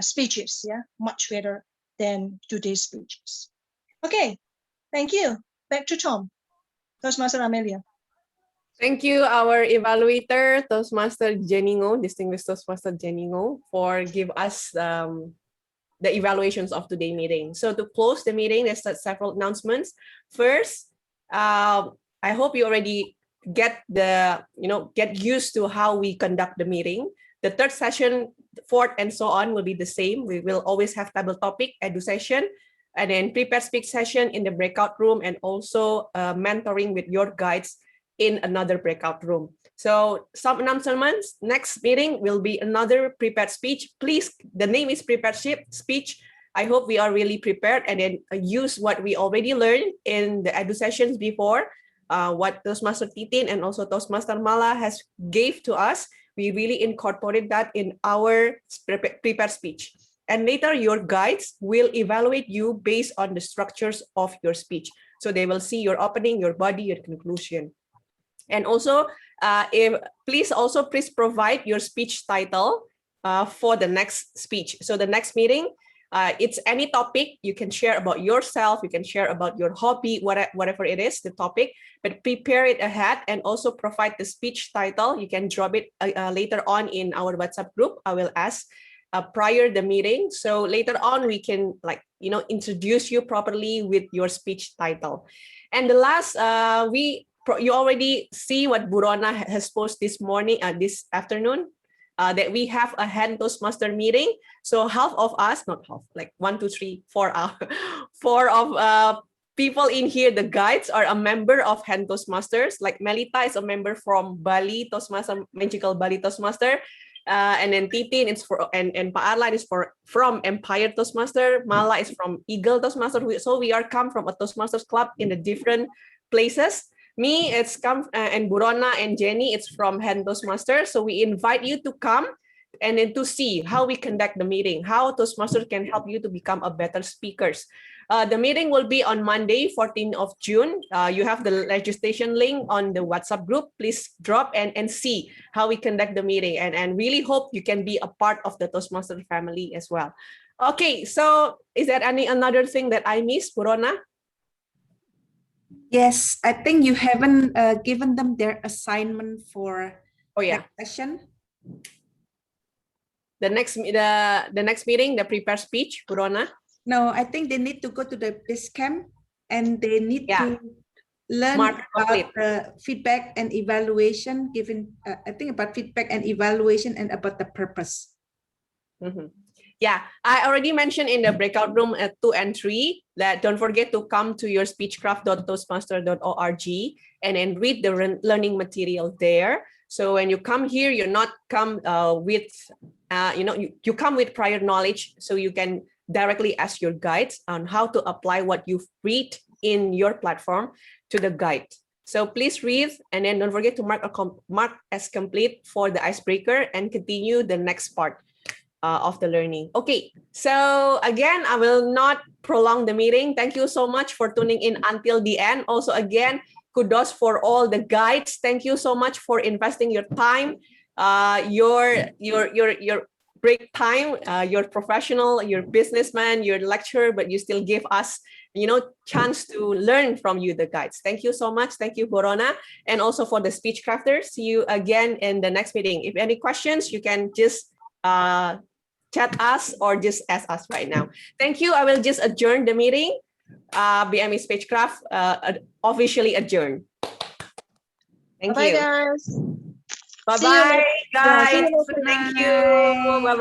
speeches, much better than today's speeches. Okay, thank you. Back to Tom. Toastmaster Amelia. Thank you, our evaluator, Toastmaster Jeningo, distinguished Toastmaster Jeningo, for give us the evaluations of today's meeting. So to close the meeting, there's several announcements. First, I hope you already get used to how we conduct the meeting. The third session, fourth, and so on will be the same. We will always have table topic, edu session, and then prepare speak session in the breakout room, and also mentoring with your guides in another breakout room. So some announcements, next meeting will be another prepared speech. Please, the name is prepared speech. I hope we are really prepared and then use what we already learned in the edu sessions before, what Toastmaster Titin and also Toastmaster Mala has gave to us. We really incorporated that in our prepared speech. And later your guides will evaluate you based on the structures of your speech. So they will see your opening, your body, your conclusion. And also, please provide your speech title for the next speech. So the next meeting, it's any topic you can share about yourself, you can share about your hobby, whatever it is, the topic, but prepare it ahead and also provide the speech title. You can drop it later on in our WhatsApp group. I will ask prior the meeting. So later on, we can introduce you properly with your speech title. And the last, you already see what Burona has posted this morning, this afternoon, that we have a hand Toastmaster meeting. So half of us, not half, like 1, 2, 3, 4, 4 of people in here, the guides are a member of hand Toastmasters. Like Melita is a member from Bali Toastmaster, Magical Bali Toastmaster. And then Titin is and Pa Arlan is from Empire Toastmaster. Mala is from Eagle Toastmaster. So we are come from a Toastmasters club in the different places. Me, it's come, and Burona and Jenny, it's from Hand Toastmaster. So we invite you to come and then to see how we conduct the meeting, how Toastmasters can help you to become a better speakers. The meeting will be on Monday, 14th of June. You have the registration link on the WhatsApp group. Please drop and see how we conduct the meeting, and really hope you can be a part of the Toastmaster family as well. Okay, so is there another thing that I missed, Burona? Yes, I think you haven't given them their assignment for next session. The next meeting, the prepared speech, Burona? No, I think they need to go to the this camp and they need to learn about feedback and evaluation. Given I think about feedback and evaluation and about the purpose. Mm-hmm. Yeah, I already mentioned in the breakout room at 2 and 3 that don't forget to come to your speechcraft.toastmaster.org and then read the learning material there. So when you come here, you're not come with, you come with prior knowledge, so you can directly ask your guides on how to apply what you've read in your platform to the guide. So please read and then don't forget to mark as complete for the icebreaker and continue the next part of the learning. Okay, so again, I will not prolong the meeting. Thank you so much for tuning in until the end. Also, again, kudos for all the guides. Thank you so much for investing your time, your break time. You're professional, you're businessman, you're lecturer, but you still give us, chance to learn from you, the guides. Thank you so much. Thank you, Burona, and also for the speech crafters. See you again in the next meeting. If any questions, you can just chat us or just ask us right now. Thank you. I will just adjourn the meeting. BMI Speechcraft officially adjourned. Thank you. Bye, guys. Bye-bye, guys. Thank you. Bye-bye.